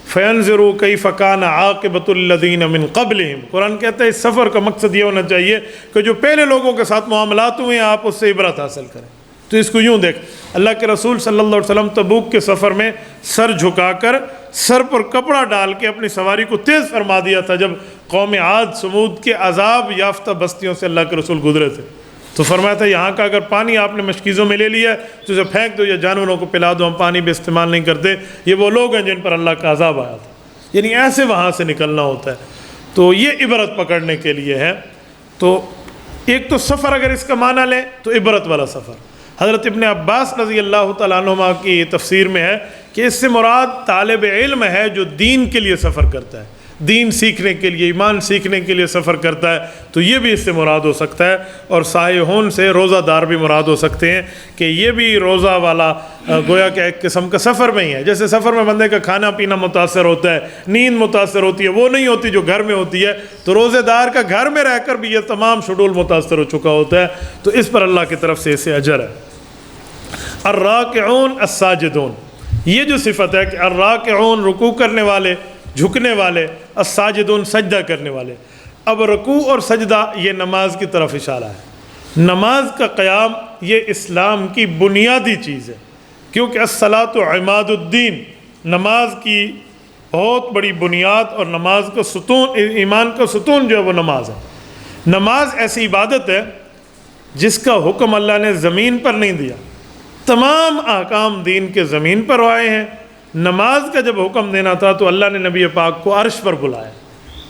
فَيَنْظُرُوا كَيْفَ كَانَ عَاقِبَةُ الَّذِينَ مِنْ قَبْلِهِمْ۔ قرآن کہتا ہے اس سفر کا مقصد یہ ہونا چاہیے کہ جو پہلے لوگوں کے ساتھ معاملات ہوئے ہیں آپ اس سے عبرت حاصل کریں۔ تو اس کو یوں دیکھ، اللہ کے رسول صلی اللہ علیہ وسلم تبوک کے سفر میں سر جھکا کر، سر پر کپڑا ڈال کے اپنی سواری کو تیز فرما دیا تھا جب قوم عاد سمود کے عذاب یافتہ بستیوں سے اللہ کے رسول گزرے تھے، تو فرمایا تھا یہاں کا اگر پانی آپ نے مشکیزوں میں لے لیا ہے تو اسے پھینک دو یا جانوروں کو پلا دو، ہم پانی بھی استعمال نہیں کرتے۔ یہ وہ لوگ ہیں جن پر اللہ کا عذاب آیا تھا، یعنی ایسے وہاں سے نکلنا ہوتا ہے۔ تو یہ عبرت پکڑنے کے لیے ہے۔ تو ایک تو سفر اگر اس کا معنی لیں تو عبرت والا سفر۔ حضرت ابن عباس رضی اللہ تعالیٰ عنہما کی تفسیر میں ہے کہ اس سے مراد طالب علم ہے جو دین کے لیے سفر کرتا ہے، دین سیکھنے کے لیے، ایمان سیکھنے کے لیے سفر کرتا ہے، تو یہ بھی اس سے مراد ہو سکتا ہے۔ اور سائحون سے روزہ دار بھی مراد ہو سکتے ہیں کہ یہ بھی روزہ والا گویا کہ ایک قسم کا سفر میں ہی ہے۔ جیسے سفر میں بندے کا کھانا پینا متاثر ہوتا ہے، نیند متاثر ہوتی ہے، وہ نہیں ہوتی جو گھر میں ہوتی ہے، تو روزے دار کا گھر میں رہ کر بھی یہ تمام شیڈول متاثر ہو چکا ہوتا ہے، تو اس پر اللہ کی طرف سے اسے اجر ہے۔ الراکعون الساجدون، یہ جو صفت ہے کہ الراکعون رکوع کرنے والے، جھکنے والے، الساجدون سجدہ کرنے والے۔ اب رکوع اور سجدہ یہ نماز کی طرف اشارہ ہے۔ نماز کا قیام یہ اسلام کی بنیادی چیز ہے، کیونکہ الصلاۃ عماد الدین، نماز کی بہت بڑی بنیاد اور نماز کا ستون، ایمان کا ستون جو ہے وہ نماز ہے۔ نماز ایسی عبادت ہے جس کا حکم اللہ نے زمین پر نہیں دیا، تمام احکام دین کے زمین پر آئے ہیں۔ نماز کا جب حکم دینا تھا تو اللہ نے نبی پاک کو عرش پر بلایا،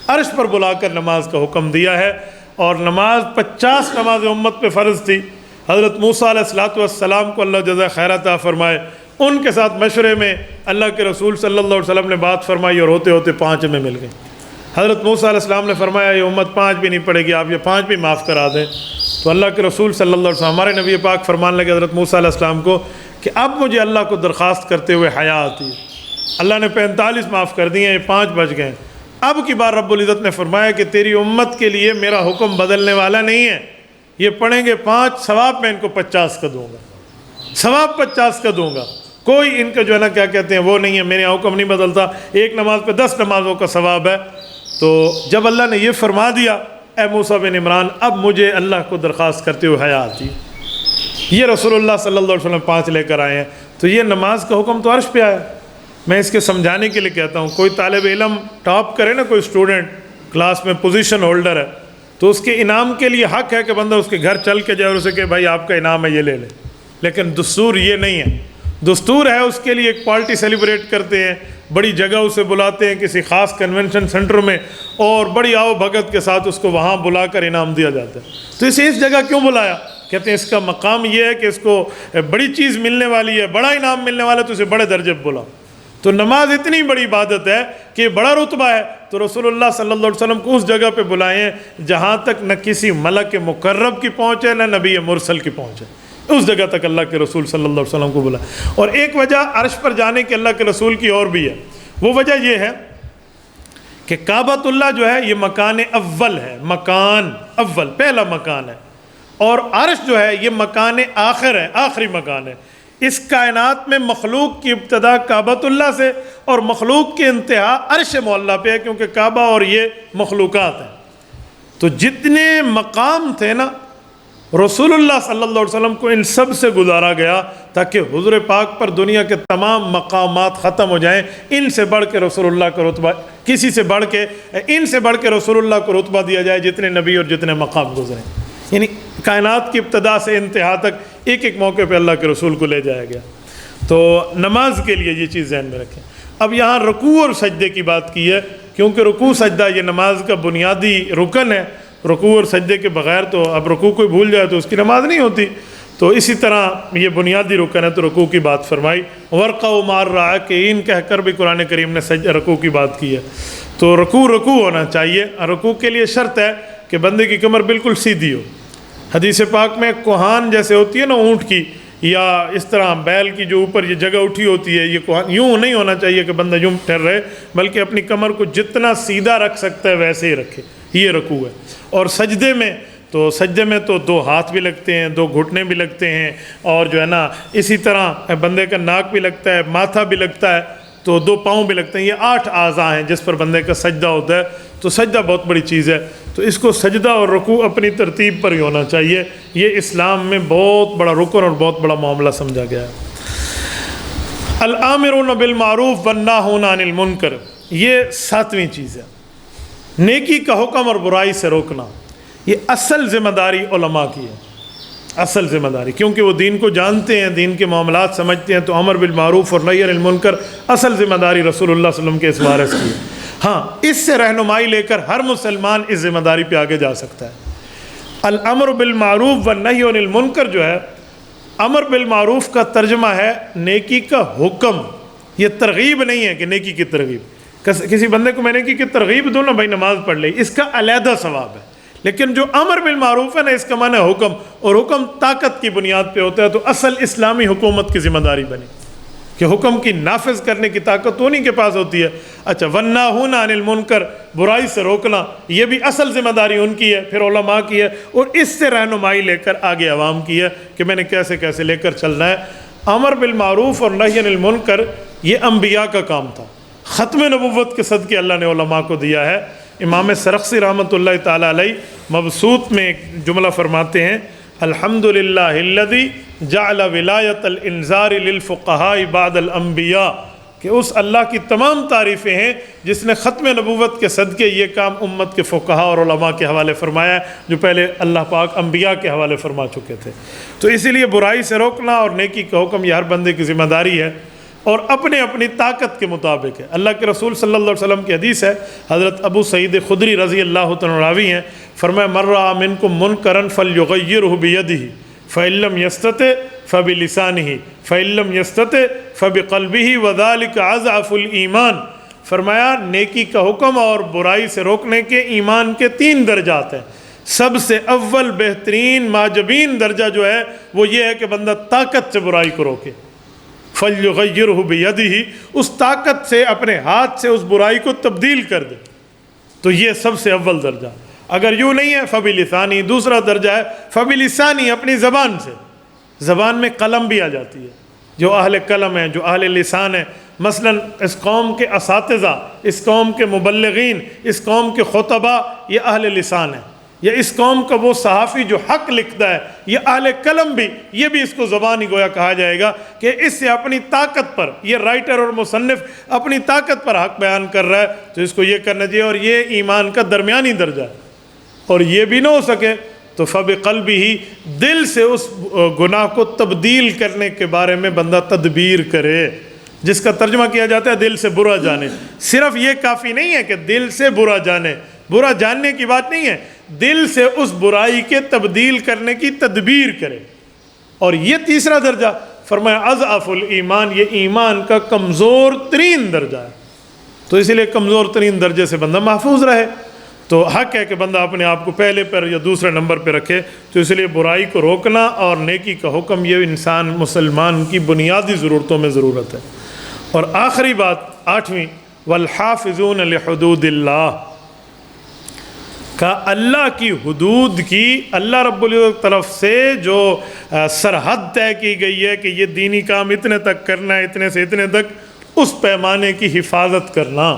عرش پر بلا کر نماز کا حکم دیا ہے۔ اور نماز 50 نماز امت پہ فرض تھی۔ حضرت موسیٰ علیہ السلام کو اللہ جزا خیر عطا فرمائے، ان کے ساتھ مشورے میں اللہ کے رسول صلی اللہ علیہ وسلم نے بات فرمائی اور ہوتے ہوتے 5 میں مل گئی۔ حضرت موسیٰ علیہ السلام نے فرمایا یہ امت 5 بھی نہیں پڑے گی، آپ یہ 5 بھی معاف کرا دیں۔ تو اللہ کے رسول صلی اللہ علیہ وسلم، ہمارے نبی پاک فرمان لگے حضرت موسیٰ علیہ السلام کو کہ اب مجھے اللہ کو درخواست کرتے ہوئے حیا آتی ہے، اللہ نے 45 معاف کر دیے ہیں، یہ 5 بچ گئے۔ اب کی بار رب العزت نے فرمایا کہ تیری امت کے لیے میرا حکم بدلنے والا نہیں ہے، یہ پڑھیں گے 5، ثواب میں ان کو 50 کا دوں گا، ثواب 50 کا دوں گا۔ کوئی ان کا جو ہے نا کیا کہتے ہیں وہ نہیں ہے، میرا حکم نہیں بدلتا، ایک نماز پہ 10 نمازوں کا ثواب ہے۔ تو جب اللہ نے یہ فرما دیا اے موسیٰ بن عمران، اب مجھے اللہ کو درخواست کرتے ہوئے حیا آتی ہے۔ یہ رسول اللہ صلی اللہ علیہ وسلم 5 لے کر آئے ہیں، تو یہ نماز کا حکم تو عرش پہ آیا۔ میں اس کے سمجھانے کے لیے کہتا ہوں، کوئی طالب علم ٹاپ کرے نا، کوئی اسٹوڈنٹ کلاس میں پوزیشن ہولڈر ہے، تو اس کے انعام کے لیے حق ہے کہ بندہ اس کے گھر چل کے جائے اور اسے کہ بھائی آپ کا انعام ہے یہ لے لے، لیکن دستور یہ نہیں ہے۔ دستور ہے اس کے لیے ایک پارٹی سیلیبریٹ کرتے ہیں، بڑی جگہ اسے بلاتے ہیں کسی خاص کنونشن سینٹر میں، اور بڑی آؤ بھگت کے ساتھ اس کو وہاں بلا کر انعام دیا جاتا ہے۔ تو اسے اس جگہ کیوں بلایا؟ کہتے ہیں اس کا مقام یہ ہے کہ اس کو بڑی چیز ملنے والی ہے، بڑا انعام ملنے والا ہے، تو اسے بڑے درجے پہ بلاؤ۔ تو نماز اتنی بڑی عبادت ہے کہ یہ بڑا رتبہ ہے، تو رسول اللہ صلی اللہ علیہ وسلم کو اس جگہ پہ بلائیں جہاں تک نہ کسی ملک مقرب کی پہنچ ہے نہ نبی مرسل کی پہنچ ہے، اس جگہ تک اللہ کے رسول صلی اللہ علیہ وسلم کو بلائیں۔ اور ایک وجہ عرش پر جانے کے اللہ کے رسول کی اور بھی ہے، وہ وجہ یہ ہے کہ کعبۃ اللہ جو ہے یہ مکان اول ہے، مکان اول پہلا مکان ہے، اور عرش جو ہے یہ مکان آخر ہے، آخری مکان ہے۔ اس کائنات میں مخلوق کی ابتدا کعبۃ اللہ سے اور مخلوق کی انتہا عرش معلیٰ پہ ہے، کیونکہ کعبہ اور یہ مخلوقات ہیں۔ تو جتنے مقام تھے نا رسول اللہ صلی اللہ علیہ وسلم کو ان سب سے گزارا گیا تاکہ حضور پاک پر دنیا کے تمام مقامات ختم ہو جائیں۔ ان سے بڑھ کے رسول اللہ کا رتبہ کسی سے بڑھ کے ان سے بڑھ کے رسول اللہ کو رتبہ دیا جائے جتنے نبی اور جتنے مقام گزرے، یعنی کائنات کی ابتدا سے انتہا تک ایک ایک موقع پہ اللہ کے رسول کو لے جایا گیا۔ تو نماز کے لیے یہ چیز ذہن میں رکھیں۔ اب یہاں رکوع اور سجدے کی بات کی ہے، کیونکہ رکوع سجدہ یہ نماز کا بنیادی رکن ہے۔ رکوع اور سجدے کے بغیر تو اب رکوع کوئی بھول جائے تو اس کی نماز نہیں ہوتی، تو اسی طرح یہ بنیادی رکن ہے، تو رکوع کی بات فرمائی۔ ورقع مار راکعین کہہ کر بھی قرآن کریم نے رکوع کی بات کی ہے۔ تو رکوع ہونا چاہیے۔ رکوع کے لیے شرط ہے کہ بندے کی کمر بالکل سیدھی ہو۔ حدیث پاک میں کوہان جیسے ہوتی ہے نا اونٹ کی یا اس طرح بیل کی جو اوپر یہ جگہ اٹھی ہوتی ہے، یہ کوہان یوں نہیں ہونا چاہیے کہ بندہ یوں ٹھہر رہے، بلکہ اپنی کمر کو جتنا سیدھا رکھ سکتا ہے ویسے ہی رکھے، یہ رکوع ہے۔ اور سجدے میں تو دو ہاتھ بھی لگتے ہیں، دو گھٹنے بھی لگتے ہیں، اور جو ہے نا اسی طرح بندے کا ناک بھی لگتا ہے، ماتھا بھی لگتا ہے، تو دو پاؤں بھی لگتے ہیں۔ یہ 8 اعضاء ہیں جس پر بندے کا سجدہ ہوتا ہے، تو سجدہ بہت بڑی چیز ہے۔ تو اس کو سجدہ اور رکوع اپنی ترتیب پر ہی ہونا چاہیے، یہ اسلام میں بہت بڑا رکن اور بہت بڑا معاملہ سمجھا گیا ہے۔ الآمرون بالمعروف والناہون عن المنکر، یہ 7ویں چیز ہے، نیکی کا حکم اور برائی سے روکنا۔ یہ اصل ذمہ داری علماء کی ہے، اصل ذمہ داری، کیونکہ وہ دین کو جانتے ہیں، دین کے معاملات سمجھتے ہیں، تو امر بالمعروف اور نہی عن المنکر اصل ذمہ داری رسول اللہ صلی اللہ علیہ وسلم کے اس وارث کی ہے۔ ہاں، اس سے رہنمائی لے کر ہر مسلمان اس ذمہ داری پہ آگے جا سکتا ہے۔ الامر بالمعروف والنہی عن المنکر جو ہے، امر بالمعروف کا ترجمہ ہے نیکی کا حکم، یہ ترغیب نہیں ہے کہ نیکی کی ترغیب، کسی بندے کو میں نیکی کی ترغیب دوں نا بھائی نماز پڑھ لے، اس کا علیحدہ ثواب ہے۔ لیکن جو امر بالمعروف ہے نا، اس کا معنی ہے حکم، اور حکم طاقت کی بنیاد پہ ہوتا ہے، تو اصل اسلامی حکومت کی ذمہ داری بنی کہ حکم کی نافذ کرنے کی طاقت انہی کے پاس ہوتی ہے۔ اچھا، والناہون عن المنکر، برائی سے روکنا، یہ بھی اصل ذمہ داری ان کی ہے، پھر علماء کی ہے، اور اس سے رہنمائی لے کر آگے عوام کی ہے کہ میں نے کیسے کیسے لے کر چلنا ہے۔ امر بالمعروف اور نہی عن المنکر یہ انبیاء کا کام تھا، ختم نبوت کے صدقے اللہ نے علماء کو دیا ہے۔ امام سرخسی رحمۃ اللہ تعالیٰ علیہ مبسوط میں ایک جملہ فرماتے ہیں، الحمدللہ الذی جعل ولایت الانذار للفقہاء بعد الانبیاء، کہ اس اللہ کی تمام تعریفیں ہیں جس نے ختم نبوت کے صدقے یہ کام امت کے فقہاء اور علماء کے حوالے فرمایا ہے، جو پہلے اللہ پاک انبیاء کے حوالے فرما چکے تھے۔ تو اسی لیے برائی سے روکنا اور نیکی کا حکم یہ ہر بندے کی ذمہ داری ہے، اور اپنے اپنی طاقت کے مطابق ہے۔ اللہ کے رسول صلی اللہ علیہ وسلم کی حدیث ہے، حضرت ابو سعید خدری رضی اللہ عنہ راوی ہیں، فرمایا من رأى منکم منکرا فلیغیرہ بیدہ فإن لم یستطع فبلسانہ فإن لم یستطع فبقلبہ وذلک اضعف الایمان۔ فرمایا نیکی کا حکم اور برائی سے روکنے کے ایمان کے 3 درجات ہیں۔ سب سے اول بہترین ماجبین درجہ جو ہے وہ یہ ہے کہ بندہ طاقت سے برائی کو روکے، فَلْيُغَيِّرْهُ بِيَدِهِ، اس طاقت سے اپنے ہاتھ سے اس برائی کو تبدیل کر دے، تو یہ سب سے اول درجہ۔ اگر یوں نہیں ہے فَبِلِسَانِهِ، دوسرا درجہ ہے فَبِلِسَانِهِ، اپنی زبان سے۔ زبان میں قلم بھی آ جاتی ہے، جو اہل قلم ہیں، جو اہل لسان ہیں، مثلا اس قوم کے اساتذہ، اس قوم کے مبلغین، اس قوم کے خطبہ، یہ اہل لسان ہیں، یا اس قوم کا وہ صحافی جو حق لکھتا ہے، یہ اہل قلم بھی، یہ بھی اس کو زبانی گویا کہا جائے گا کہ اس سے اپنی طاقت پر، یہ رائٹر اور مصنف اپنی طاقت پر حق بیان کر رہا ہے، تو اس کو یہ کرنا چاہیے، اور یہ ایمان کا درمیانی درجہ ہے۔ اور یہ بھی نہ ہو سکے تو فَبِقَلْبِهِ، دل سے اس گناہ کو تبدیل کرنے کے بارے میں بندہ تدبیر کرے، جس کا ترجمہ کیا جاتا ہے دل سے برا جانے۔ صرف یہ کافی نہیں ہے کہ دل سے برا جانے، برا جاننے کی بات نہیں ہے، دل سے اس برائی کے تبدیل کرنے کی تدبیر کرے۔ اور یہ تیسرا درجہ فرمایا اضعف الایمان، یہ ایمان کا کمزور ترین درجہ ہے، تو اسی لیے کمزور ترین درجے سے بندہ محفوظ رہے۔ تو حق ہے کہ بندہ اپنے آپ کو پہلے پر یا دوسرے نمبر پہ رکھے، تو اس لیے برائی کو روکنا اور نیکی کا حکم یہ انسان مسلمان کی بنیادی ضرورتوں میں ضرورت ہے۔ اور آخری بات 8ویں، والحافظون لحدود اللہ، کا اللہ کی حدود کی اللہ رب العزت طرف سے جو سرحد طے کی گئی ہے کہ یہ دینی کام اتنے تک کرنا ہے، اتنے سے اتنے تک، اس پیمانے کی حفاظت کرنا،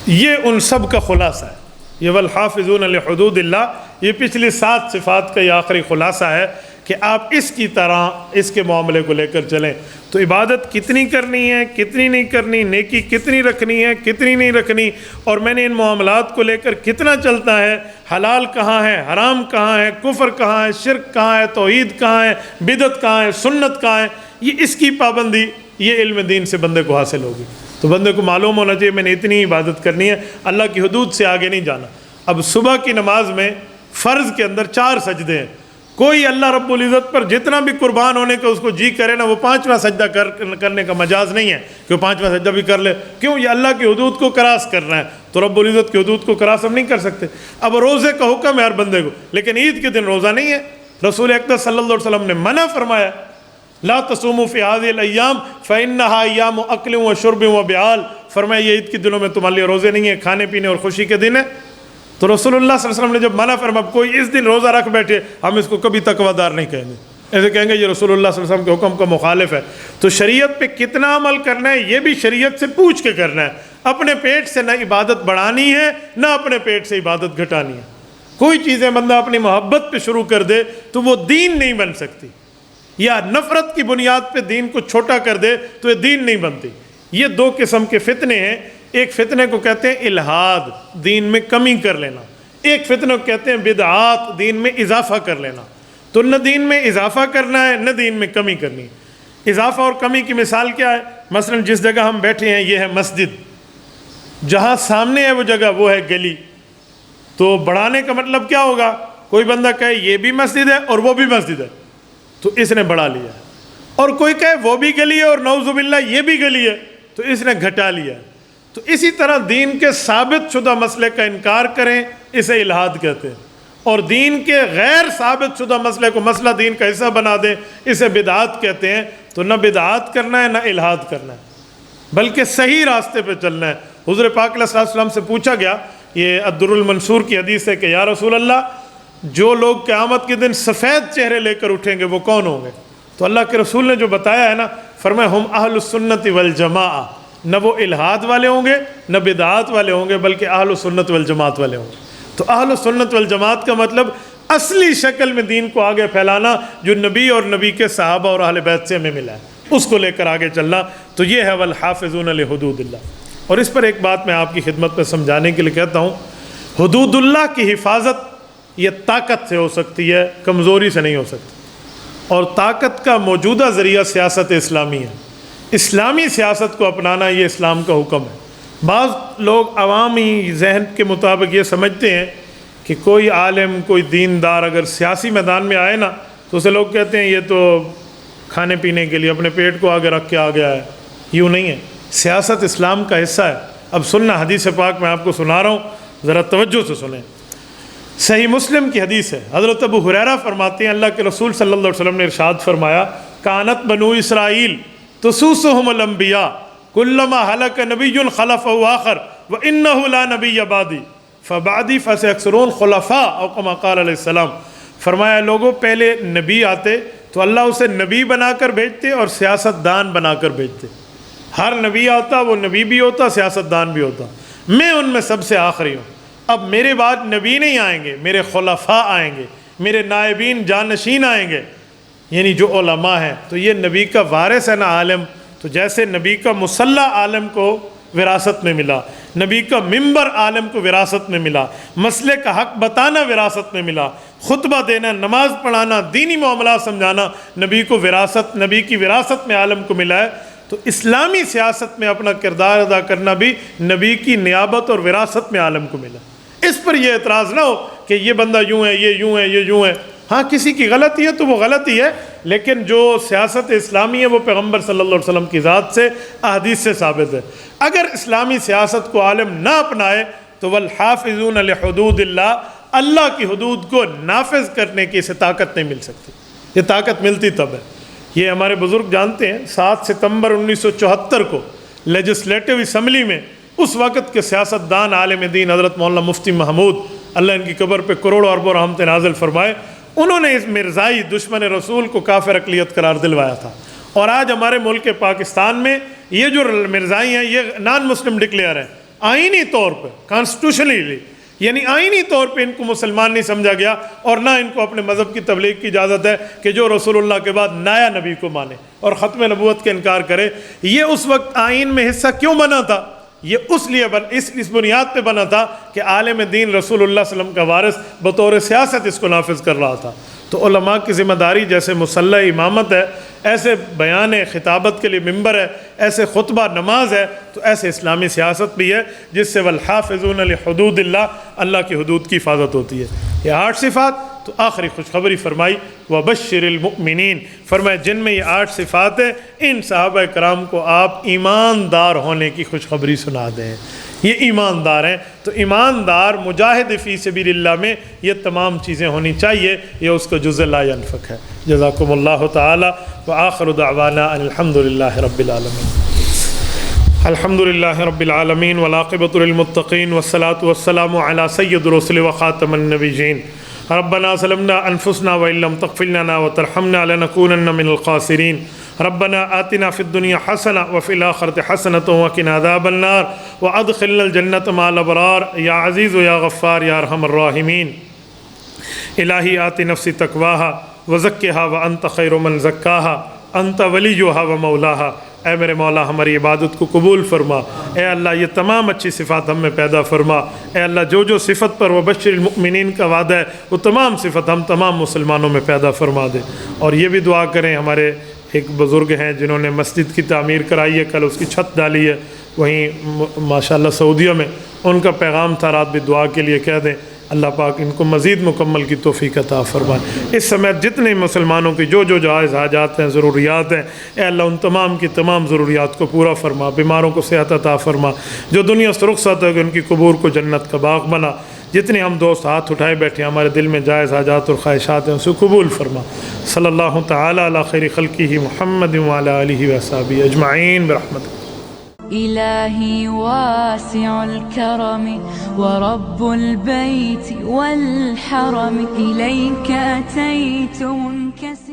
یہ ان سب کا خلاصہ ہے۔ یہ والحافظون لحدود اللہ، یہ پچھلی 7 صفات کا یہ آخری خلاصہ ہے کہ آپ اس کی طرح اس کے معاملے کو لے کر چلیں۔ تو عبادت کتنی کرنی ہے، کتنی نہیں کرنی، نیکی کتنی رکھنی ہے، کتنی نہیں رکھنی، اور میں نے ان معاملات کو لے کر کتنا چلتا ہے، حلال کہاں ہے، حرام کہاں ہے، کفر کہاں ہے، شرک کہاں ہے، توحید کہاں ہے، بدعت کہاں ہے، سنت کہاں ہے، یہ اس کی پابندی یہ علم دین سے بندے کو حاصل ہوگی۔ تو بندے کو معلوم ہونا چاہیے میں نے اتنی عبادت کرنی ہے، اللہ کی حدود سے آگے نہیں جانا۔ اب صبح کی نماز میں فرض کے اندر 4 سجدے ہیں، کوئی اللہ رب العزت پر جتنا بھی قربان ہونے کا اس کو جی کرے نا، وہ 5واں سجدہ کرنے کا مجاز نہیں ہے کہ وہ 5واں سجدہ بھی کر لے، کیوں؟ یہ اللہ کی حدود کو کراس کرنا ہے، تو رب العزت کی حدود کو کراس ہم نہیں کر سکتے۔ اب روزے کا حکم ہے ہر بندے کو، لیکن عید کے دن روزہ نہیں ہے۔ رسول اقدس صلی اللہ علیہ وسلم نے منع فرمایا، لا تصوموا فی هذه الايام فانها ايام اکل و شرب و بیال، فرمایا یہ عید کے دنوں میں تمہارے لیے روزے نہیں ہیں، کھانے پینے اور خوشی کے دن ہے۔ تو رسول اللہ صلی اللہ علیہ وسلم نے جب منع فرمایا، کوئی اس دن روزہ رکھ بیٹھے، ہم اس کو کبھی تقوی دار نہیں کہیں گے، ایسے کہیں گے یہ رسول اللہ صلی اللہ علیہ وسلم کے حکم کا مخالف ہے۔ تو شریعت پہ کتنا عمل کرنا ہے یہ بھی شریعت سے پوچھ کے کرنا ہے، اپنے پیٹ سے نہ عبادت بڑھانی ہے نہ اپنے پیٹ سے عبادت گھٹانی ہے۔ کوئی چیزیں بندہ اپنی محبت پہ شروع کر دے تو وہ دین نہیں بن سکتی، یا نفرت کی بنیاد پہ دین کو چھوٹا کر دے تو یہ دین نہیں بنتی۔ یہ 2 قسم کے فتنے ہیں، ایک فتنے کو کہتے ہیں الہاد، دین میں کمی کر لینا، ایک فتنے کو کہتے ہیں بدعات، دین میں اضافہ کر لینا۔ تو نہ دین میں اضافہ کرنا ہے نہ دین میں کمی کرنی ہے۔ اضافہ اور کمی کی مثال کیا ہے؟ مثلا جس جگہ ہم بیٹھے ہیں یہ ہے مسجد، جہاں سامنے ہے وہ جگہ وہ ہے گلی، تو بڑھانے کا مطلب کیا ہوگا؟ کوئی بندہ کہے یہ بھی مسجد ہے اور وہ بھی مسجد ہے تو اس نے بڑھا لیا، اور کوئی کہے وہ بھی گلی ہے اور نعوذ باللہ یہ بھی گلی ہے تو اس نے گھٹا لیا۔ تو اسی طرح دین کے ثابت شدہ مسئلے کا انکار کریں، اسے الہاد کہتے ہیں، اور دین کے غیر ثابت شدہ مسئلے کو مسئلہ دین کا حصہ بنا دیں، اسے بدعات کہتے ہیں۔ تو نہ بدعات کرنا ہے نہ الہاد کرنا ہے، بلکہ صحیح راستے پہ چلنا ہے۔ حضور پاک علیہ الصلوۃ والسلام سے پوچھا گیا، یہ الدر المنصور کی حدیث ہے کہ یا رسول اللہ، جو لوگ قیامت کے دن سفید چہرے لے کر اٹھیں گے وہ کون ہوں گے؟ تو اللہ کے رسول نے جو بتایا ہے نا، فرمایا ہم اہل السنت والجماعہ، نہ وہ الہاد والے ہوں گے نہ بدعات والے ہوں گے، بلکہ اہل السنت والجماعت والے ہوں گے۔ تو اہل السنت والجماعت کا مطلب اصلی شکل میں دین کو آگے پھیلانا، جو نبی اور نبی کے صحابہ اور اہل بیت سے ہمیں ملا ہے، اس کو لے کر آگے چلنا۔ تو یہ ہے والحافظون لحدود اللہ۔ اور اس پر ایک بات میں آپ کی خدمت میں سمجھانے کے لیے کہتا ہوں، حدود اللہ کی حفاظت یہ طاقت سے ہو سکتی ہے، کمزوری سے نہیں ہو سکتی، اور طاقت کا موجودہ ذریعہ سیاست اسلامی ہے۔ اسلامی سیاست کو اپنانا یہ اسلام کا حکم ہے۔ بعض لوگ عوامی ذہن کے مطابق یہ سمجھتے ہیں کہ کوئی عالم، کوئی دیندار اگر سیاسی میدان میں آئے نا تو اسے لوگ کہتے ہیں یہ تو کھانے پینے کے لیے اپنے پیٹ کو آگے رکھ کے آ گیا ہے۔ یوں نہیں ہے، سیاست اسلام کا حصہ ہے۔ اب سننا، حدیث پاک میں آپ کو سنا رہا ہوں، ذرا توجہ سے سنیں۔ صحیح مسلم کی حدیث ہے، حضرت ابو ہریرہ فرماتے ہیں اللہ کے رسول صلی اللہ علیہ وسلم نے ارشاد فرمایا، کانت بنو اسرائیل تسوسهم الانبیاء کلما ہلک نبی خلفہ آخر وانہ لا نبی بعدی فبعدی فسیکثرون خلفاء او کما قال علیہ السلام۔ فرمایا لوگوں پہلے نبی آتے تو اللہ اسے نبی بنا کر بھیجتے اور سیاست دان بنا کر بھیجتے۔ ہر نبی آتا وہ نبی بھی ہوتا، سیاست دان بھی ہوتا، میں ان میں سب سے آخری ہوں۔ اب میرے بعد نبی نہیں آئیں گے، میرے خلفاء آئیں گے، میرے نائبین جانشین آئیں گے، یعنی جو علماء ہیں۔ تو یہ نبی کا وارث ہے نا عالم، تو جیسے نبی کا مصلی عالم کو وراثت میں ملا، نبی کا منبر عالم کو وراثت میں ملا، مسئلے کا حق بتانا وراثت میں ملا، خطبہ دینا، نماز پڑھانا، دینی معاملات سمجھانا نبی کو وراثت، نبی کی وراثت میں عالم کو ملا ہے۔ تو اسلامی سیاست میں اپنا کردار ادا کرنا بھی نبی کی نیابت اور وراثت میں عالم کو ملا۔ اس پر یہ اعتراض نہ ہو کہ یہ بندہ یوں ہے، یہ یوں ہے، یہ یوں ہے۔ ہاں کسی کی غلطی ہے تو وہ غلطی ہے، لیکن جو سیاست اسلامی ہے وہ پیغمبر صلی اللہ علیہ وسلم کی ذات سے احادیث سے ثابت ہے۔ اگر اسلامی سیاست کو عالم نہ اپنائے تو والحافظون لحدود اللہ کی حدود کو نافذ کرنے کی اسے طاقت نہیں مل سکتی، یہ طاقت ملتی تب ہے۔ یہ ہمارے بزرگ جانتے ہیں 7 ستمبر 1974 کو لیجسلیٹو اسمبلی میں اس وقت کے سیاستدان عالم دین حضرت مولانا مفتی محمود، اللہ ان کی قبر پہ کروڑوں اربوں رحمت نازل فرمائے، انہوں نے اس مرزائی دشمن رسول کو کافر اقلیت قرار دلوایا تھا۔ اور آج ہمارے ملک پاکستان میں یہ جو مرزائی ہیں یہ نان مسلم ڈکلیئر ہیں، آئینی طور پہ کانسٹیٹیوشنلی، یعنی آئینی طور پہ ان کو مسلمان نہیں سمجھا گیا، اور نہ ان کو اپنے مذہب کی تبلیغ کی اجازت ہے کہ جو رسول اللہ کے بعد نیا نبی کو مانے اور ختم نبوت کا انکار کرے۔ یہ اس وقت آئین میں حصہ کیوں بنا تھا؟ یہ اس لیے اس بنیاد پہ بنا تھا کہ عالم دین رسول اللہ صلی اللہ علیہ وسلم کا وارث بطور سیاست اس کو نافذ کر رہا تھا۔ تو علماء کی ذمہ داری جیسے مصلی امامت ہے، ایسے بیان خطابت کے لیے ممبر ہے، ایسے خطبہ نماز ہے، تو ایسے اسلامی سیاست بھی ہے جس سے والحافظون لحدود اللہ کی حدود کی حفاظت ہوتی ہے۔ یہ 8 صفات، تو آخری خوشخبری فرمائی وبشر المؤمنین، فرمائے جن میں یہ 8 صفات ہیں ان صحابہ کرام کو آپ ایماندار ہونے کی خوشخبری سنا دیں۔ یہ ایماندار ہیں، تو ایماندار مجاہد فی سبیل اللہ میں یہ تمام چیزیں ہونی چاہیے، یہ اس کا جزء لا ينفک ہے۔ جزاکم اللہ تعالی وآخر دعوانا ان الحمد للہ رب العالمین۔ الحمد للہ رب العالمین والعاقبۃ للمتقین والصلاۃ والسلام علی سید الرسل وخاتم النبیین۔ ربنا ظلمنا انفسنا وان لم تغفر لنا وترحمنا لنكونن من الخاسرین۔ ربنا آتنا فی الدنیا حسنہ وفی الآخرۃ حسنۃ وقنا عذاب النار وادخلنا الجنۃ مع الابرار یا عزیز یا غفار یا ارحم الراحمین۔ الہی آت نفسی تقواها وزکها وانت خیر من زکاها انت ولیها ومولاها۔ اے میرے مولا ہماری عبادت کو قبول فرما، اے اللہ یہ تمام اچھی صفات ہم میں پیدا فرما، اے اللہ جو صفت پر وبشر المؤمنین کا وعدہ ہے وہ تمام صفت ہم تمام مسلمانوں میں پیدا فرما دے۔ اور یہ بھی دعا کریں، ہمارے ایک بزرگ ہیں جنہوں نے مسجد کی تعمیر کرائی ہے، کل اس کی چھت ڈالی ہے وہیں ماشاءاللہ سعودیہ میں، ان کا پیغام تھا، رات بھی دعا کے لیے کہہ دیں اللہ پاک ان کو مزید مکمل کی توفیق عطا فرمائے۔ اس سمے جتنے مسلمانوں کی جو جائز حاجات ہیں، ضروریات ہیں، اے اللہ ان تمام کی تمام ضروریات کو پورا فرما، بیماروں کو صحت عطا فرما، جو دنیا سے رخصت ہے ان کی قبور کو جنت کا باغ بنا۔ جتنے ہم دوست ہاتھ اٹھائے بیٹھے ہیں ہمارے دل میں جائز حاجات اور خواہشات ہیں اسے قبول فرما۔ صلی اللہ تعالی علی خیر خلقہ محمد وعلی آلہ وصحبہ اجمعین برحمتک۔ إلهي واسع الكرم ورب البيت والحرم إليك أتيت منكسرا